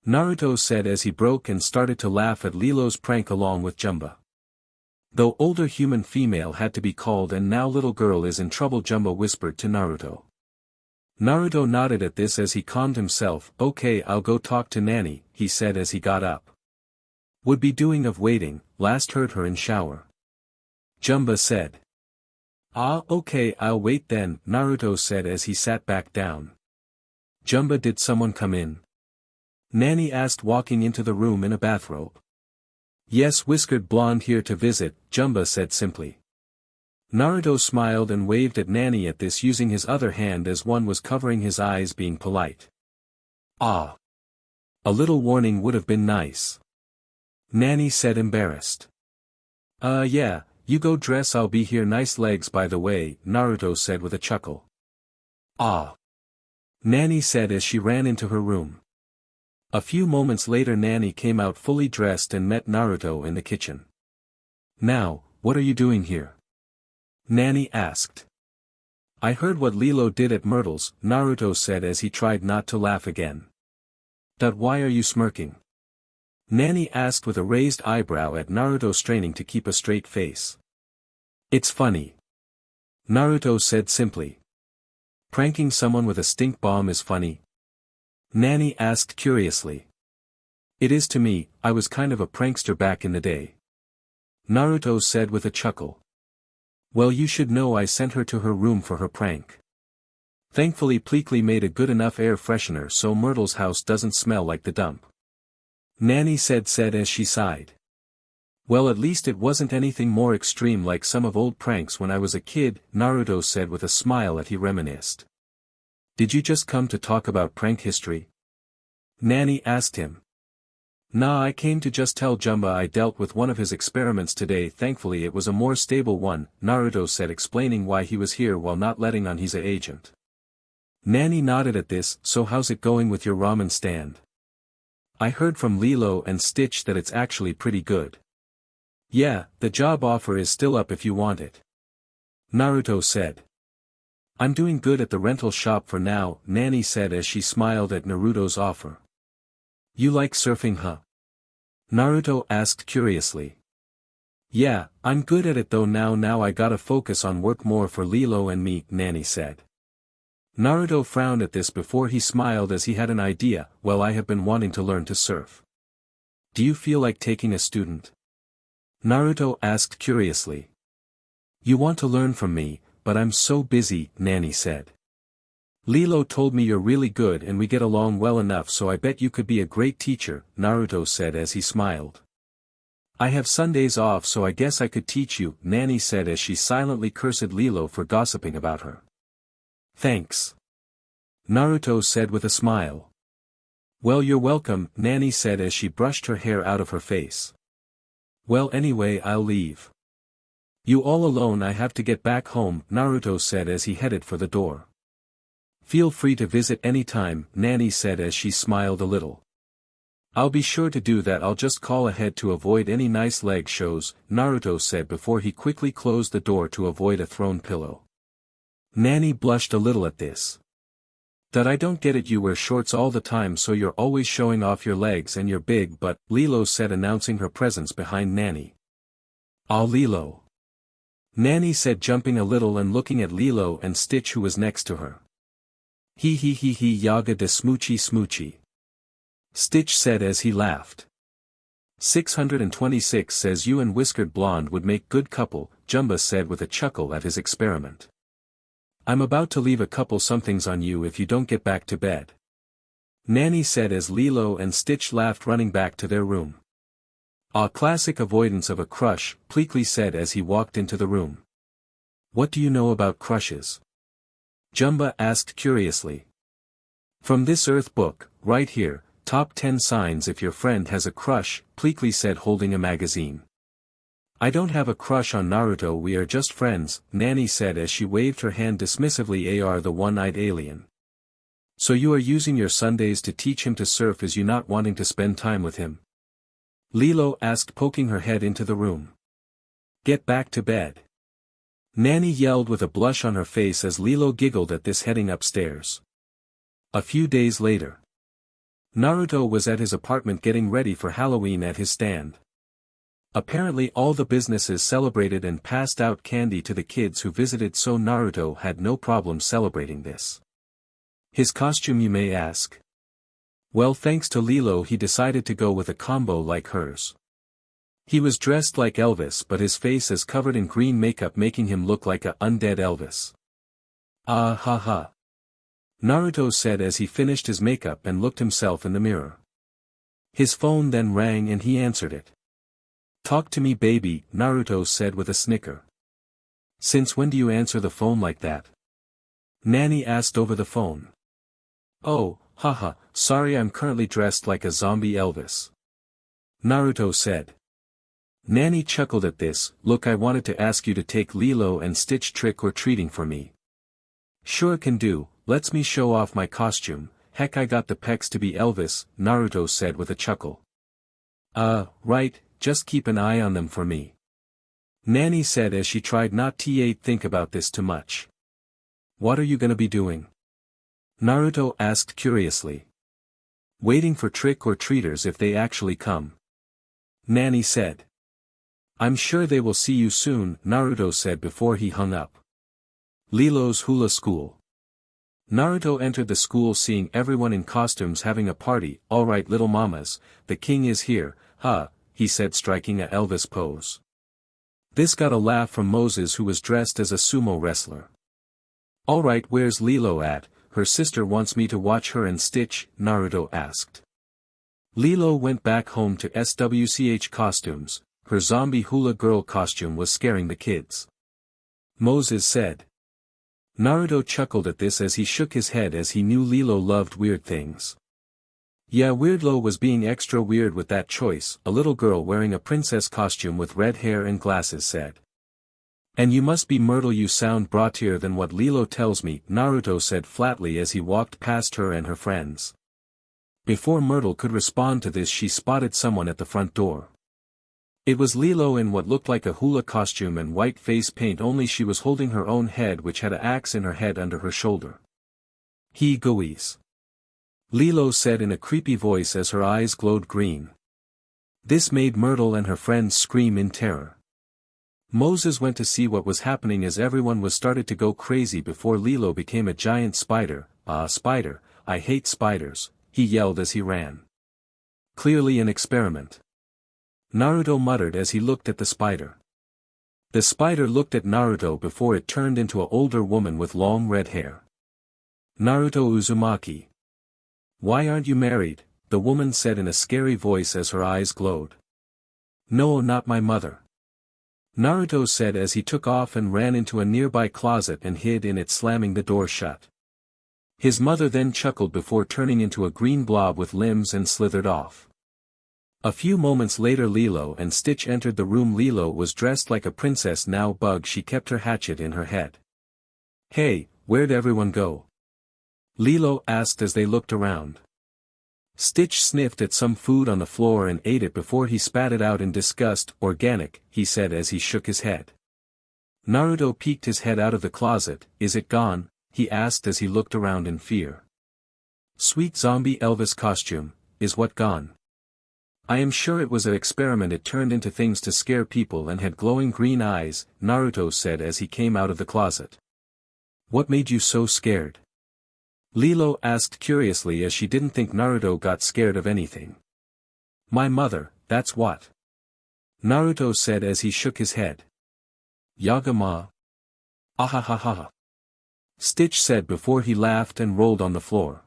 Naruto said as he broke and started to laugh at Lilo's prank along with Jumba. Though older human female had to be called and now little girl is in trouble, Jumba whispered to Naruto. Naruto nodded at this as he calmed himself. Okay, I'll go talk to Nani, he said as he got up. Would be doing of waiting, last heard her in shower. Jumba said. Ah, okay, I'll wait then, Naruto said as he sat back down. Jumba, did someone come in? Nani asked walking into the room in a bathrobe. Yes, whiskered blonde here to visit, Jumba said simply. Naruto smiled and waved at Nani at this using his other hand as one was covering his eyes being polite. Ah. A little warning would have been nice. Nani said embarrassed. Yeah, you go dress, I'll be here, nice legs by the way, Naruto said with a chuckle. Ah. Nani said as she ran into her room. A few moments later Nani came out fully dressed and met Naruto in the kitchen. Now, what are you doing here? Nani asked. I heard what Lilo did at Myrtle's, Naruto said as he tried not to laugh again. Why are you smirking? Nani asked with a raised eyebrow at Naruto straining to keep a straight face. It's funny. Naruto said simply. Pranking someone with a stink bomb is funny? Nani asked curiously. It is to me, I was kind of a prankster back in the day. Naruto said with a chuckle. Well, you should know I sent her to her room for her prank. Thankfully Pleakley made a good enough air freshener so Myrtle's house doesn't smell like the dump. Nani said as she sighed. Well, at least it wasn't anything more extreme like some of old pranks when I was a kid, Naruto said with a smile as he reminisced. Did you just come to talk about prank history? Nani asked him. Nah, I came to just tell Jumba I dealt with one of his experiments today. Thankfully it was a more stable one, Naruto said, explaining why he was here while not letting on he's an agent. Nani nodded at this. So how's it going with your ramen stand? I heard from Lilo and Stitch that it's actually pretty good. Yeah, the job offer is still up if you want it. Naruto said. I'm doing good at the rental shop for now, Nani said as she smiled at Naruto's offer. You like surfing, huh? Naruto asked curiously. Yeah, I'm good at it though now I gotta focus on work more for Lilo and me, Nani said. Naruto frowned at this before he smiled as he had an idea. Well, I have been wanting to learn to surf. Do you feel like taking a student? Naruto asked curiously. You want to learn from me, but I'm so busy, Nani said. Lilo told me you're really good and we get along well enough, so I bet you could be a great teacher, Naruto said as he smiled. I have Sundays off so I guess I could teach you, Nani said as she silently cursed Lilo for gossiping about her. Thanks. Naruto said with a smile. Well, you're welcome, Nani said as she brushed her hair out of her face. Well, anyway, I'll leave. You all alone? I have to get back home, Naruto said as he headed for the door. Feel free to visit anytime, Nani said as she smiled a little. I'll be sure to do that. I'll just call ahead to avoid any nice leg shows, Naruto said before he quickly closed the door to avoid a thrown pillow. Nani blushed a little at this. That I don't get it, you wear shorts all the time so you're always showing off your legs and your big butt, Lilo said, announcing her presence behind Nani. Ah, Lilo. Nani said, jumping a little and looking at Lilo and Stitch who was next to her. He yaga de smoochy. Stitch said as he laughed. 626 says you and Whiskered Blonde would make good couple, Jumba said with a chuckle at his experiment. I'm about to leave a couple somethings on you if you don't get back to bed. Nani said as Lilo and Stitch laughed, running back to their room. Ah, classic avoidance of a crush, Pleakley said as he walked into the room. What do you know about crushes? Jumba asked curiously. From this Earth book, right here, top 10 signs if your friend has a crush, Pleakley said holding a magazine. I don't have a crush on Naruto, we are just friends, Nani said as she waved her hand dismissively. Ar the one-eyed alien. So you are using your Sundays to teach him to surf, is you not wanting to spend time with him? Lilo asked, poking her head into the room. Get back to bed. Nani yelled with a blush on her face as Lilo giggled at this, heading upstairs. A few days later. Naruto was at his apartment getting ready for Halloween at his stand. Apparently all the businesses celebrated and passed out candy to the kids who visited, so Naruto had no problem celebrating this. His costume, you may ask? Well, thanks to Lilo he decided to go with a combo like hers. He was dressed like Elvis but his face is covered in green makeup, making him look like a undead Elvis. Ah ha ha. Naruto said as he finished his makeup and looked himself in the mirror. His phone then rang and he answered it. Talk to me, baby, Naruto said with a snicker. Since when do you answer the phone like that? Nani asked over the phone. Oh, haha, sorry, I'm currently dressed like a zombie Elvis. Naruto said. Nani chuckled at this. Look, I wanted to ask you to take Lilo and Stitch trick or treating for me. Sure can do, lets me show off my costume, heck I got the pecs to be Elvis, Naruto said with a chuckle. Right, just keep an eye on them for me. Nani said as she tried not to think about this too much. What are you gonna be doing? Naruto asked curiously. Waiting for trick-or-treaters if they actually come. Nani said. I'm sure they will see you soon, Naruto said before he hung up. Lilo's hula school. Naruto entered the school seeing everyone in costumes having a party. Alright little mamas, the king is here, huh, he said striking a Elvis pose. This got a laugh from Moses who was dressed as a sumo wrestler. Alright, where's Lilo at? Her sister wants me to watch her and Stitch, Naruto asked. Lilo went back home to SWCH costumes, her zombie hula girl costume was scaring the kids. Moses said. Naruto chuckled at this as he shook his head as he knew Lilo loved weird things. Yeah, Weirdlo was being extra weird with that choice, a little girl wearing a princess costume with red hair and glasses said. And you must be Myrtle, you sound brattier than what Lilo tells me, Naruto said flatly as he walked past her and her friends. Before Myrtle could respond to this she spotted someone at the front door. It was Lilo in what looked like a hula costume and white face paint, only she was holding her own head which had an axe in her head under her shoulder. He goes. Lilo said in a creepy voice as her eyes glowed green. This made Myrtle and her friends scream in terror. Moses went to see what was happening as everyone was started to go crazy before Lilo became a giant spider. Spider, I hate spiders, he yelled as he ran. Clearly an experiment. Naruto muttered as he looked at the spider. The spider looked at Naruto before it turned into an older woman with long red hair. Naruto Uzumaki. Why aren't you married? The woman said in a scary voice as her eyes glowed. No, not my mother. Naruto said as he took off and ran into a nearby closet and hid in it, slamming the door shut. His mother then chuckled before turning into a green blob with limbs and slithered off. A few moments later Lilo and Stitch entered the room. Lilo was dressed like a princess now. Bug, she kept her hatchet in her head. Hey, where'd everyone go? Lilo asked as they looked around. Stitch sniffed at some food on the floor and ate it before he spat it out in disgust. Organic, he said as he shook his head. Naruto peeked his head out of the closet. Is it gone? He asked as he looked around in fear. Sweet zombie Elvis costume, is what gone? I am sure it was an experiment. It turned into things to scare people and had glowing green eyes, Naruto said as he came out of the closet. What made you so scared? Lilo asked curiously as she didn't think Naruto got scared of anything. My mother, that's what. Naruto said as he shook his head. Yagama. Ahahaha. Stitch said before he laughed and rolled on the floor.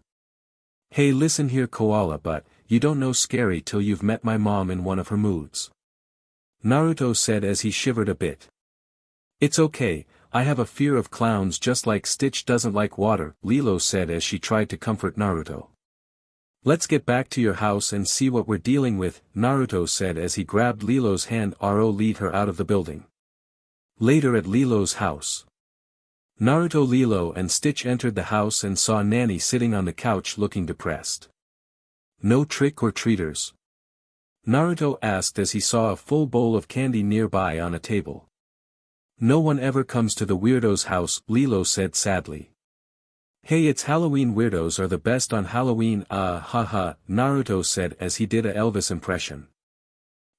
Hey, listen here koala, but you don't know scary till you've met my mom in one of her moods. Naruto said as he shivered a bit. It's okay, I have a fear of clowns just like Stitch doesn't like water, Lilo said as she tried to comfort Naruto. Let's get back to your house and see what we're dealing with, Naruto said as he grabbed Lilo's hand. Ro, lead her out of the building. Later at Lilo's house. Naruto, Lilo and Stitch entered the house and saw Nani sitting on the couch looking depressed. No trick-or-treaters? Naruto asked as he saw a full bowl of candy nearby on a table. No one ever comes to the weirdo's house, Lilo said sadly. Hey, it's Halloween, weirdos are the best on Halloween, haha, Naruto said as he did a Elvis impression.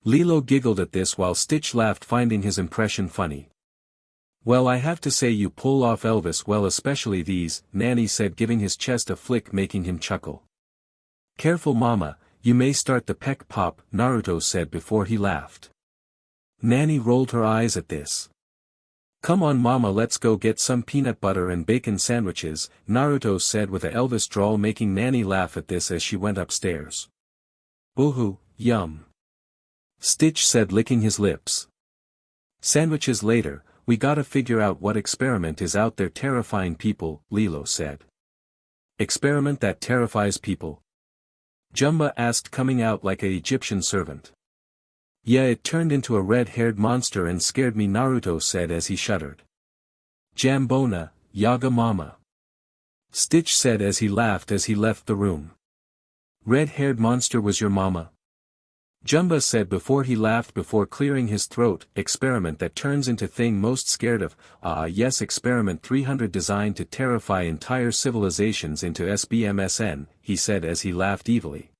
Lilo giggled at this while Stitch laughed, finding his impression funny. Well, I have to say you pull off Elvis well, especially these, Nani said giving his chest a flick making him chuckle. Careful mama, you may start the peck pop, Naruto said before he laughed. Nani rolled her eyes at this. Come on mama, let's go get some peanut butter and bacon sandwiches, Naruto said with a Elvis drawl making Nani laugh at this as she went upstairs. Ooh, yum. Stitch said licking his lips. Sandwiches later, we gotta figure out what experiment is out there terrifying people, Lilo said. Experiment that terrifies people? Jumba asked, coming out like an Egyptian servant. Yeah, it turned into a red-haired monster and scared me, Naruto said as he shuddered. Jambona, Yaga mama. Stitch said as he laughed as he left the room. Red-haired monster was your mama? Jumba said before he laughed before clearing his throat. Experiment that turns into thing most scared of. Yes, experiment 300 designed to terrify entire civilizations into SBMSN, he said as he laughed evilly.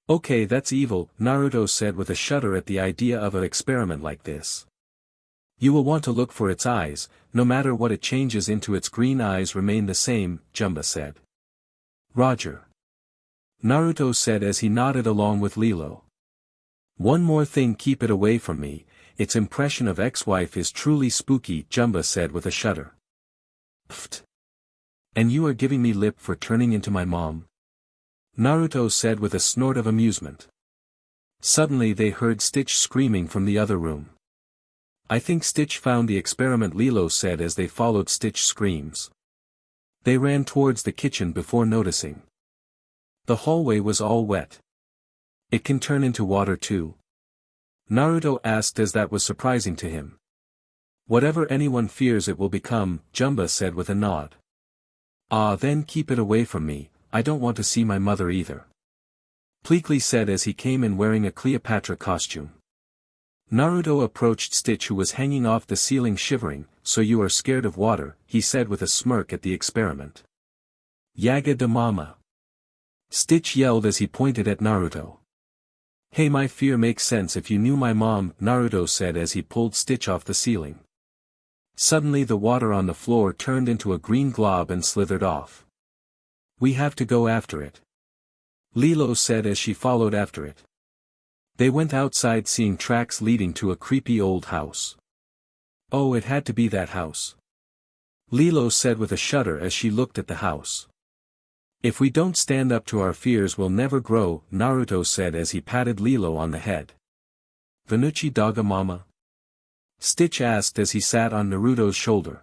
Okay, that's evil, Naruto said with a shudder at the idea of an experiment like this. You will want to look for its eyes, no matter what it changes into, its green eyes remain the same, Jumba said. Roger. Naruto said as he nodded along with Lilo. One more thing, keep it away from me, its impression of ex-wife is truly spooky, Jumba said with a shudder. Pfft. And you are giving me lip for turning into my mom? Naruto said with a snort of amusement. Suddenly they heard Stitch screaming from the other room. I think Stitch found the experiment, Lilo said as they followed Stitch's screams. They ran towards the kitchen before noticing. The hallway was all wet. It can turn into water too? Naruto asked as that was surprising to him. Whatever anyone fears it will become, Jumba said with a nod. Then keep it away from me, I don't want to see my mother either. Pleakley said as he came in wearing a Cleopatra costume. Naruto approached Stitch, who was hanging off the ceiling shivering. So you are scared of water, he said with a smirk at the experiment. Yaga de mama. Stitch yelled as he pointed at Naruto. Hey, my fear makes sense if you knew my mom, Naruto said as he pulled Stitch off the ceiling. Suddenly the water on the floor turned into a green glob and slithered off. We have to go after it. Lilo said as she followed after it. They went outside, seeing tracks leading to a creepy old house. Oh, it had to be that house. Lilo said with a shudder as she looked at the house. If we don't stand up to our fears, we'll never grow, Naruto said as he patted Lilo on the head. Vanuchi daga mama? Stitch asked as he sat on Naruto's shoulder.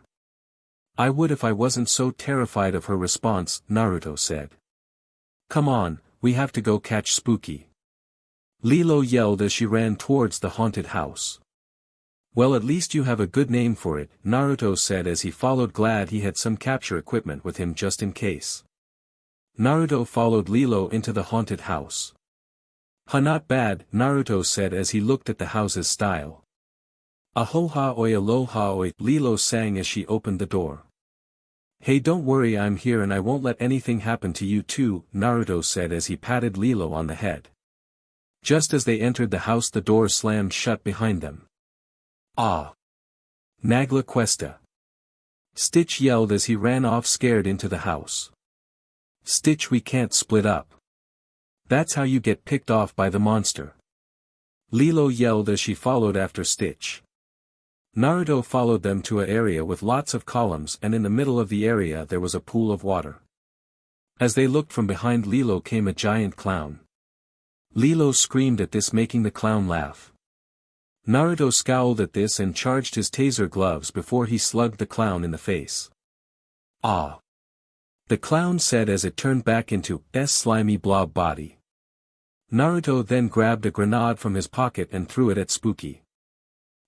I would if I wasn't so terrified of her response, Naruto said. Come on, we have to go catch Spooky. Lilo yelled as she ran towards the haunted house. Well, at least you have a good name for it, Naruto said as he followed, glad he had some capture equipment with him just in case. Naruto followed Lilo into the haunted house. Not bad, Naruto said as he looked at the house's style. Ahoha oi aloha oi, Lilo sang as she opened the door. Hey, don't worry, I'm here and I won't let anything happen to you too, Naruto said as he patted Lilo on the head. Just as they entered the house, the door slammed shut behind them. Nagla questa. Stitch yelled as he ran off scared into the house. Stitch, we can't split up. That's how you get picked off by the monster. Lilo yelled as she followed after Stitch. Naruto followed them to an area with lots of columns, and in the middle of the area there was a pool of water. As they looked from behind Lilo came a giant clown. Lilo screamed at this, making the clown laugh. Naruto scowled at this and charged his taser gloves before he slugged the clown in the face. The clown said as it turned back into S slimy blob body. Naruto then grabbed a grenade from his pocket and threw it at Spooky.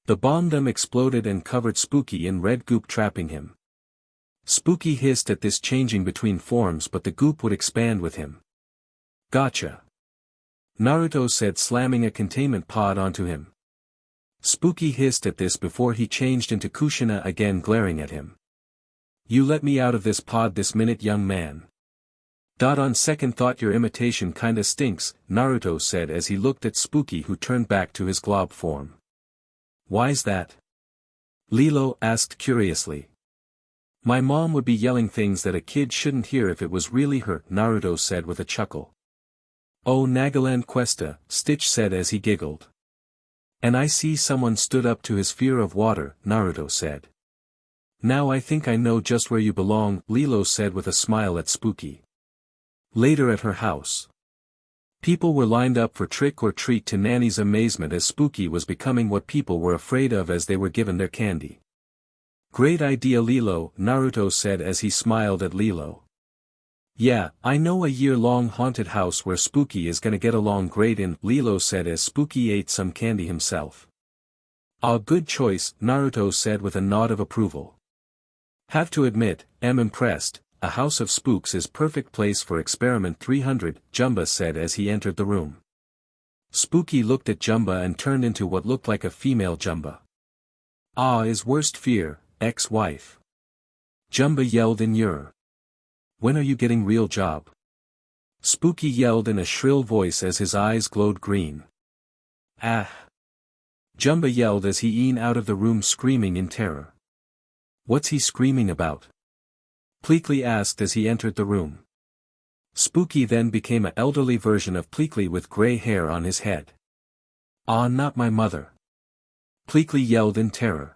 The bomb exploded and covered Spooky in red goop, trapping him. Spooky hissed at this, changing between forms, but the goop would expand with him. Gotcha. Naruto said, slamming a containment pod onto him. Spooky hissed at this before he changed into Kushina again, glaring at him. You let me out of this pod this minute, young man. On second thought your imitation kinda stinks, Naruto said as he looked at Spooky, who turned back to his glob form. Why's that? Lilo asked curiously. My mom would be yelling things that a kid shouldn't hear if it was really her, Naruto said with a chuckle. Oh, Nagaland Questa, Stitch said as he giggled. And I see someone stood up to his fear of water, Naruto said. Now I think I know just where you belong, Lilo said with a smile at Spooky. Later at her house. People were lined up for trick or treat, to Nani's amazement, as Spooky was becoming what people were afraid of as they were given their candy. Great idea, Lilo, Naruto said as he smiled at Lilo. Yeah, I know a year-long haunted house where Spooky is gonna get along great in, Lilo said as Spooky ate some candy himself. Good choice, Naruto said with a nod of approval. Have to admit, am impressed, a house of spooks is perfect place for experiment 300, Jumba said as he entered the room. Spooky looked at Jumba and turned into what looked like a female Jumba. Ah, his worst fear, ex-wife. Jumba yelled in Ur. When are you getting real job? Spooky yelled in a shrill voice as his eyes glowed green. Ah! Jumba yelled as he ean out of the room screaming in terror. What's he screaming about? Pleakley asked as he entered the room. Spooky then became an elderly version of Pleakley with grey hair on his head. Ah, not my mother. Pleakley yelled in terror.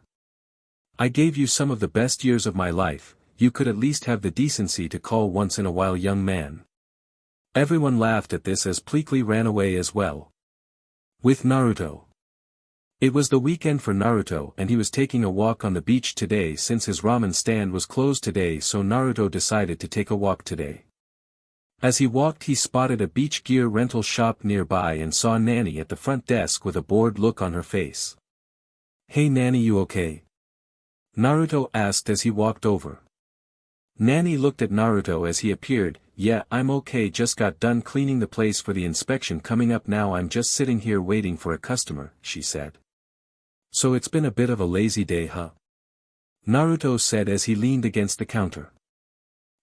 I gave you some of the best years of my life, you could at least have the decency to call once in a while young man. Everyone laughed at this as Pleakley ran away as well. With Naruto. It was the weekend for Naruto and he was taking a walk on the beach today since his ramen stand was closed today, so Naruto decided to take a walk today. As he walked he spotted a beach gear rental shop nearby and saw Nani at the front desk with a bored look on her face. Hey Nani, you okay? Naruto asked as he walked over. Nani looked at Naruto as he appeared. Yeah, I'm okay, just got done cleaning the place for the inspection coming up, now I'm just sitting here waiting for a customer, she said. So it's been a bit of a lazy day, huh? Naruto said as he leaned against the counter.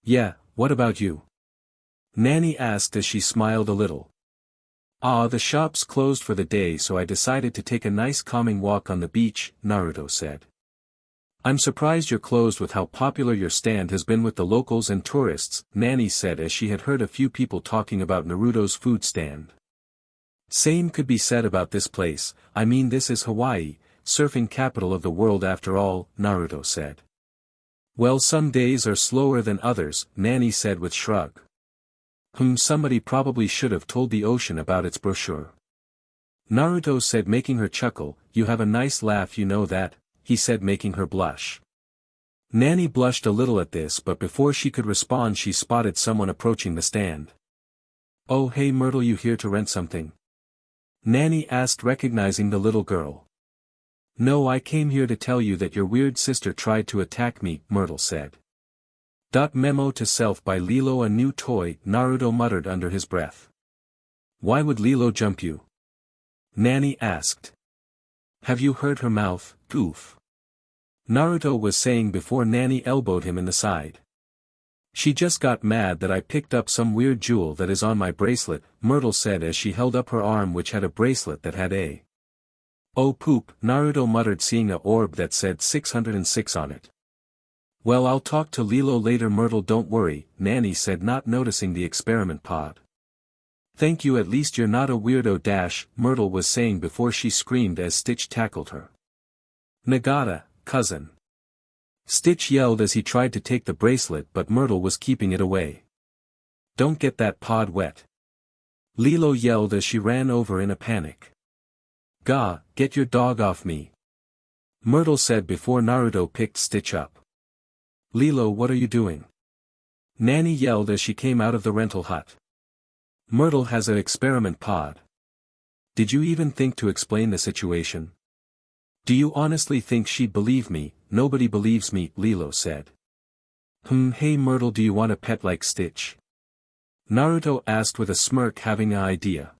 Yeah, what about you? Nani asked as she smiled a little. Ah, the shop's closed for the day, so I decided to take a nice calming walk on the beach, Naruto said. I'm surprised you're closed with how popular your stand has been with the locals and tourists, Nani said as she had heard a few people talking about Naruto's food stand. Same could be said about this place, I mean this is Hawaii, surfing capital of the world after all, Naruto said. Well, some days are slower than others, Nani said with shrug. Somebody probably should have told the ocean about its brochure. Naruto said, making her chuckle. You have a nice laugh, you know that, he said, making her blush. Nani blushed a little at this, but before she could respond she spotted someone approaching the stand. Oh hey Myrtle, you here to rent something? Nani asked, recognizing the little girl. No, I came here to tell you that your weird sister tried to attack me, Myrtle said. Memo to self by Lilo, a new toy, Naruto muttered under his breath. Why would Lilo jump you? Nani asked. Have you heard her mouth, goof? Naruto was saying before Nani elbowed him in the side. She just got mad that I picked up some weird jewel that is on my bracelet, Myrtle said as she held up her arm which had a bracelet that had a. Oh poop, Naruto muttered, seeing a orb that said 606 on it. Well, I'll talk to Lilo later, Myrtle, don't worry, Nani said, not noticing the experiment pod. Thank you, at least you're not a weirdo, Myrtle was saying before she screamed as Stitch tackled her. Nagata, cousin. Stitch yelled as he tried to take the bracelet, but Myrtle was keeping it away. Don't get that pod wet. Lilo yelled as she ran over in a panic. Gah, get your dog off me. Myrtle said before Naruto picked Stitch up. Lilo, what are you doing? Nani yelled as she came out of the rental hut. Myrtle has an experiment pod. Did you even think to explain the situation? Do you honestly think she'd believe me? Nobody believes me, Lilo said. Hey Myrtle, do you want a pet like Stitch? Naruto asked with a smirk, having an idea.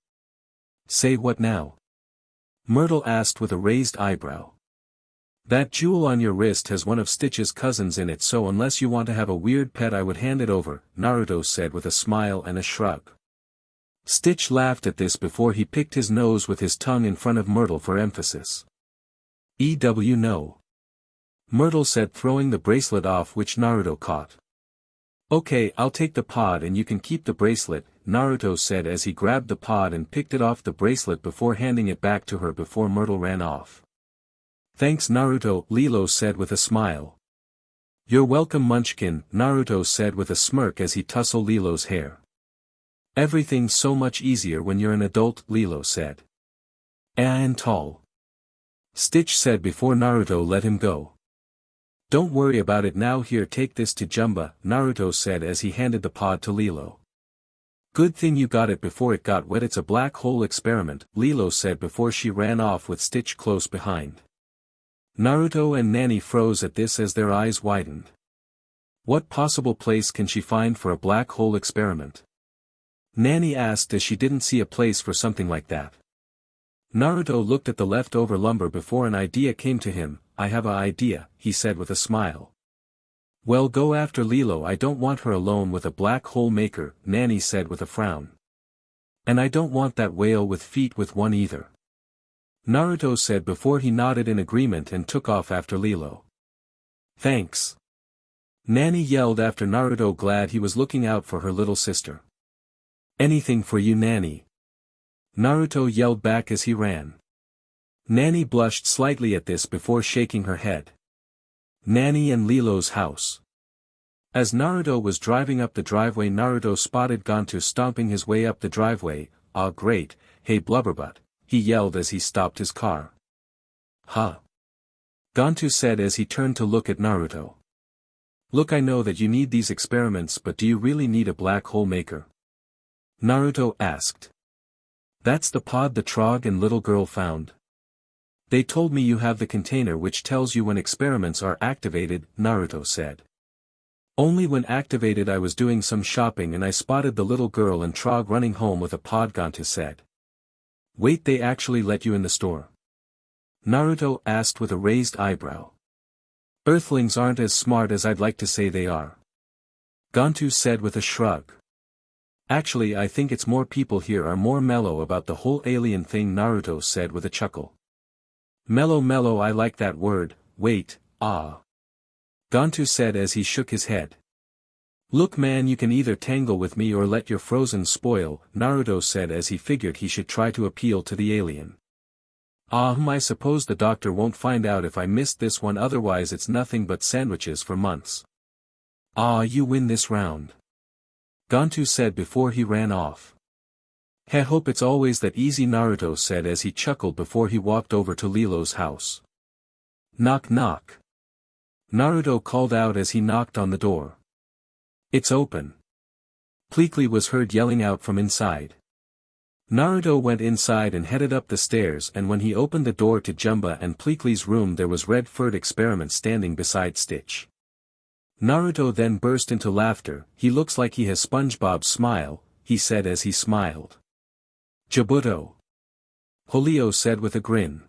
Say what now? Myrtle asked with a raised eyebrow. That jewel on your wrist has one of Stitch's cousins in it, so unless you want to have a weird pet I would hand it over, Naruto said with a smile and a shrug. Stitch laughed at this before he picked his nose with his tongue in front of Myrtle for emphasis. No. Myrtle said, throwing the bracelet off, which Naruto caught. Okay, I'll take the pod and you can keep the bracelet, Naruto said as he grabbed the pod and picked it off the bracelet before handing it back to her before Myrtle ran off. Thanks Naruto, Lilo said with a smile. You're welcome Munchkin, Naruto said with a smirk as he tousled Lilo's hair. Everything's so much easier when you're an adult, Lilo said. And tall. Stitch said before Naruto let him go. Don't worry about it now, here, take this to Jumba, Naruto said as he handed the pod to Lilo. Good thing you got it before it got wet, it's a black hole experiment, Lilo said before she ran off with Stitch close behind. Naruto and Nani froze at this as their eyes widened. What possible place can she find for a black hole experiment? Nani asked as she didn't see a place for something like that. Naruto looked at the leftover lumber before an idea came to him. I have an idea, he said with a smile. Well, go after Lilo. I don't want her alone with a black hole maker, Nani said with a frown. And I don't want that whale with feet with one either, Naruto said before he nodded in agreement and took off after Lilo. Thanks, Nani yelled after Naruto, glad he was looking out for her little sister. Anything for you, Nani, Naruto yelled back as he ran. Nani blushed slightly at this before shaking her head. Nani and Lilo's house. As Naruto was driving up the driveway, Naruto spotted Gantu stomping his way up the driveway. Ah, great, hey blubberbutt, he yelled as he stopped his car. Huh? Gantu said as he turned to look at Naruto. Look, I know that you need these experiments, but do you really need a black hole maker? Naruto asked. That's the pod the Trog and little girl found. They told me you have the container which tells you when experiments are activated, Naruto said. Only when activated. I was doing some shopping and I spotted the little girl and Trog running home with a pod, Gantu said. Wait, they actually let you in the store? Naruto asked with a raised eyebrow. Earthlings aren't as smart as I'd like to say they are, Gantu said with a shrug. Actually, I think it's more people here are more mellow about the whole alien thing, Naruto said with a chuckle. Mellow, I like that word. Wait, Gantu said as he shook his head. Look man, you can either tangle with me or let your frozen spoil, Naruto said as he figured he should try to appeal to the alien. I suppose the doctor won't find out if I missed this one, otherwise it's nothing but sandwiches for months. You win this round, Gantu said before he ran off. Hope it's always that easy, Naruto said as he chuckled before he walked over to Lilo's house. Knock knock, Naruto called out as he knocked on the door. It's open, Pleakley was heard yelling out from inside. Naruto went inside and headed up the stairs, and when he opened the door to Jumba and Pleakley's room, there was Red Furred Experiment standing beside Stitch. Naruto then burst into laughter. He looks like he has SpongeBob's smile, he said as he smiled. Jabuto, Holio said with a grin.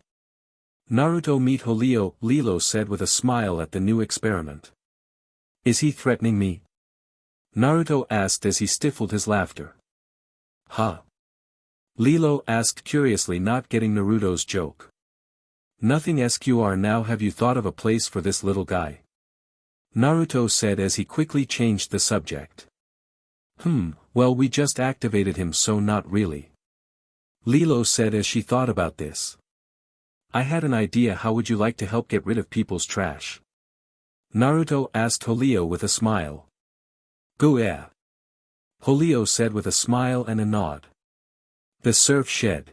Naruto meet Holio, Lilo said with a smile at the new experiment. Is he threatening me? Naruto asked as he stifled his laughter. Huh? Lilo asked curiously, not getting Naruto's joke. Nothing SQR. Now have you thought of a place for this little guy? Naruto said as he quickly changed the subject. Well, we just activated him, so not really, Lilo said as she thought about this. I had an idea. How would you like to help get rid of people's trash? Naruto asked Holio with a smile. Go yeah, Holio said with a smile and a nod. The surf shed.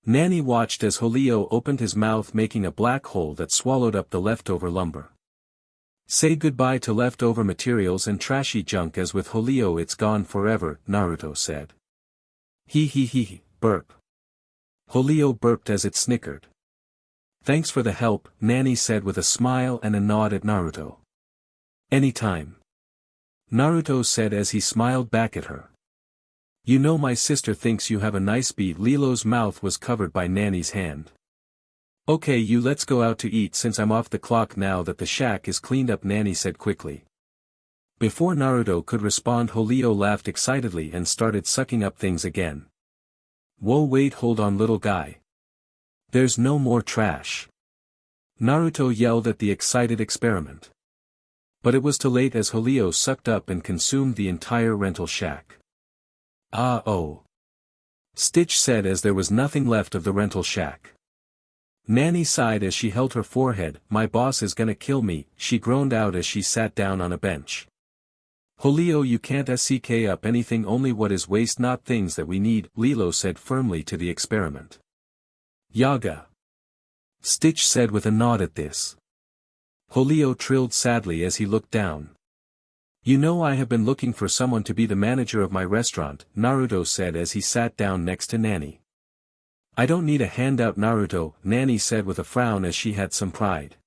Nani watched as Holio opened his mouth, making a black hole that swallowed up the leftover lumber. Say goodbye to leftover materials and trashy junk, as with Holio it's gone forever, Naruto said. He, burp. Holio burped as it snickered. Thanks for the help, Nani said with a smile and a nod at Naruto. Anytime, Naruto said as he smiled back at her. You know, my sister thinks you have a nice beat. Lilo's mouth was covered by Nani's hand. Okay, let's go out to eat since I'm off the clock now that the shack is cleaned up, Nani said quickly. Before Naruto could respond, Holio laughed excitedly and started sucking up things again. Whoa, wait, hold on little guy. There's no more trash, Naruto yelled at the excited experiment. But it was too late as Holio sucked up and consumed the entire rental shack. Oh, Stitch said as there was nothing left of the rental shack. Nani sighed as she held her forehead. My boss is gonna kill me, she groaned out as she sat down on a bench. Holio, you can't SCK up anything, only what is waste, not things that we need, Lilo said firmly to the experiment. Yaga, Stitch said with a nod at this. Holio trilled sadly as he looked down. You know, I have been looking for someone to be the manager of my restaurant, Naruto said as he sat down next to Nani. I don't need a handout, Naruto, Nani said with a frown as she had some pride.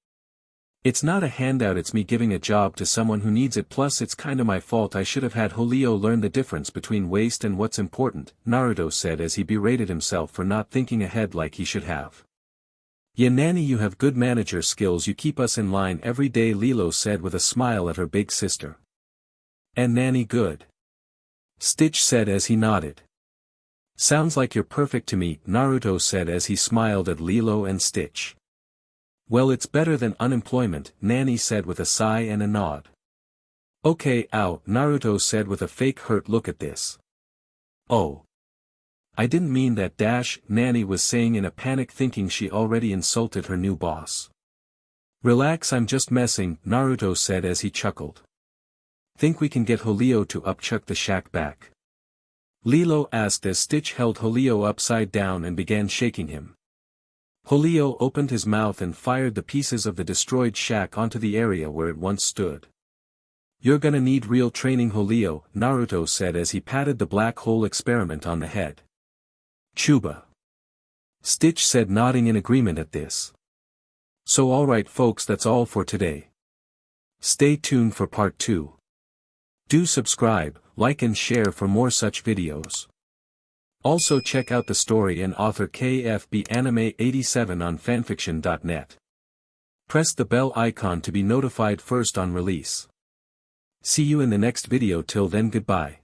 It's not a handout, it's me giving a job to someone who needs it, plus it's kinda my fault. I should have had Julio learn the difference between waste and what's important, Naruto said as he berated himself for not thinking ahead like he should have. Yeah, Nani, you have good manager skills, you keep us in line every day, Lilo said with a smile at her big sister. And Nani good? Stitch said as he nodded. Sounds like you're perfect to me, Naruto said as he smiled at Lilo and Stitch. Well, it's better than unemployment, Nani said with a sigh and a nod. Okay, ow, Naruto said with a fake hurt look at this. Oh. I didn't mean that, Nani was saying in a panic, thinking she already insulted her new boss. Relax, I'm just messing, Naruto said as he chuckled. Think we can get Julio to upchuck the shack back? Lilo asked as Stitch held Julio upside down and began shaking him. Julio opened his mouth and fired the pieces of the destroyed shack onto the area where it once stood. You're gonna need real training, Julio, Naruto said as he patted the black hole experiment on the head. Chuba. Stitch said, nodding in agreement at this. So alright folks, that's all for today. Stay tuned for part 2. Do subscribe, like and share for more such videos. Also check out the story and author KFB Anime 87 on fanfiction.net. Press the bell icon to be notified first on release. See you in the next video, till then, goodbye.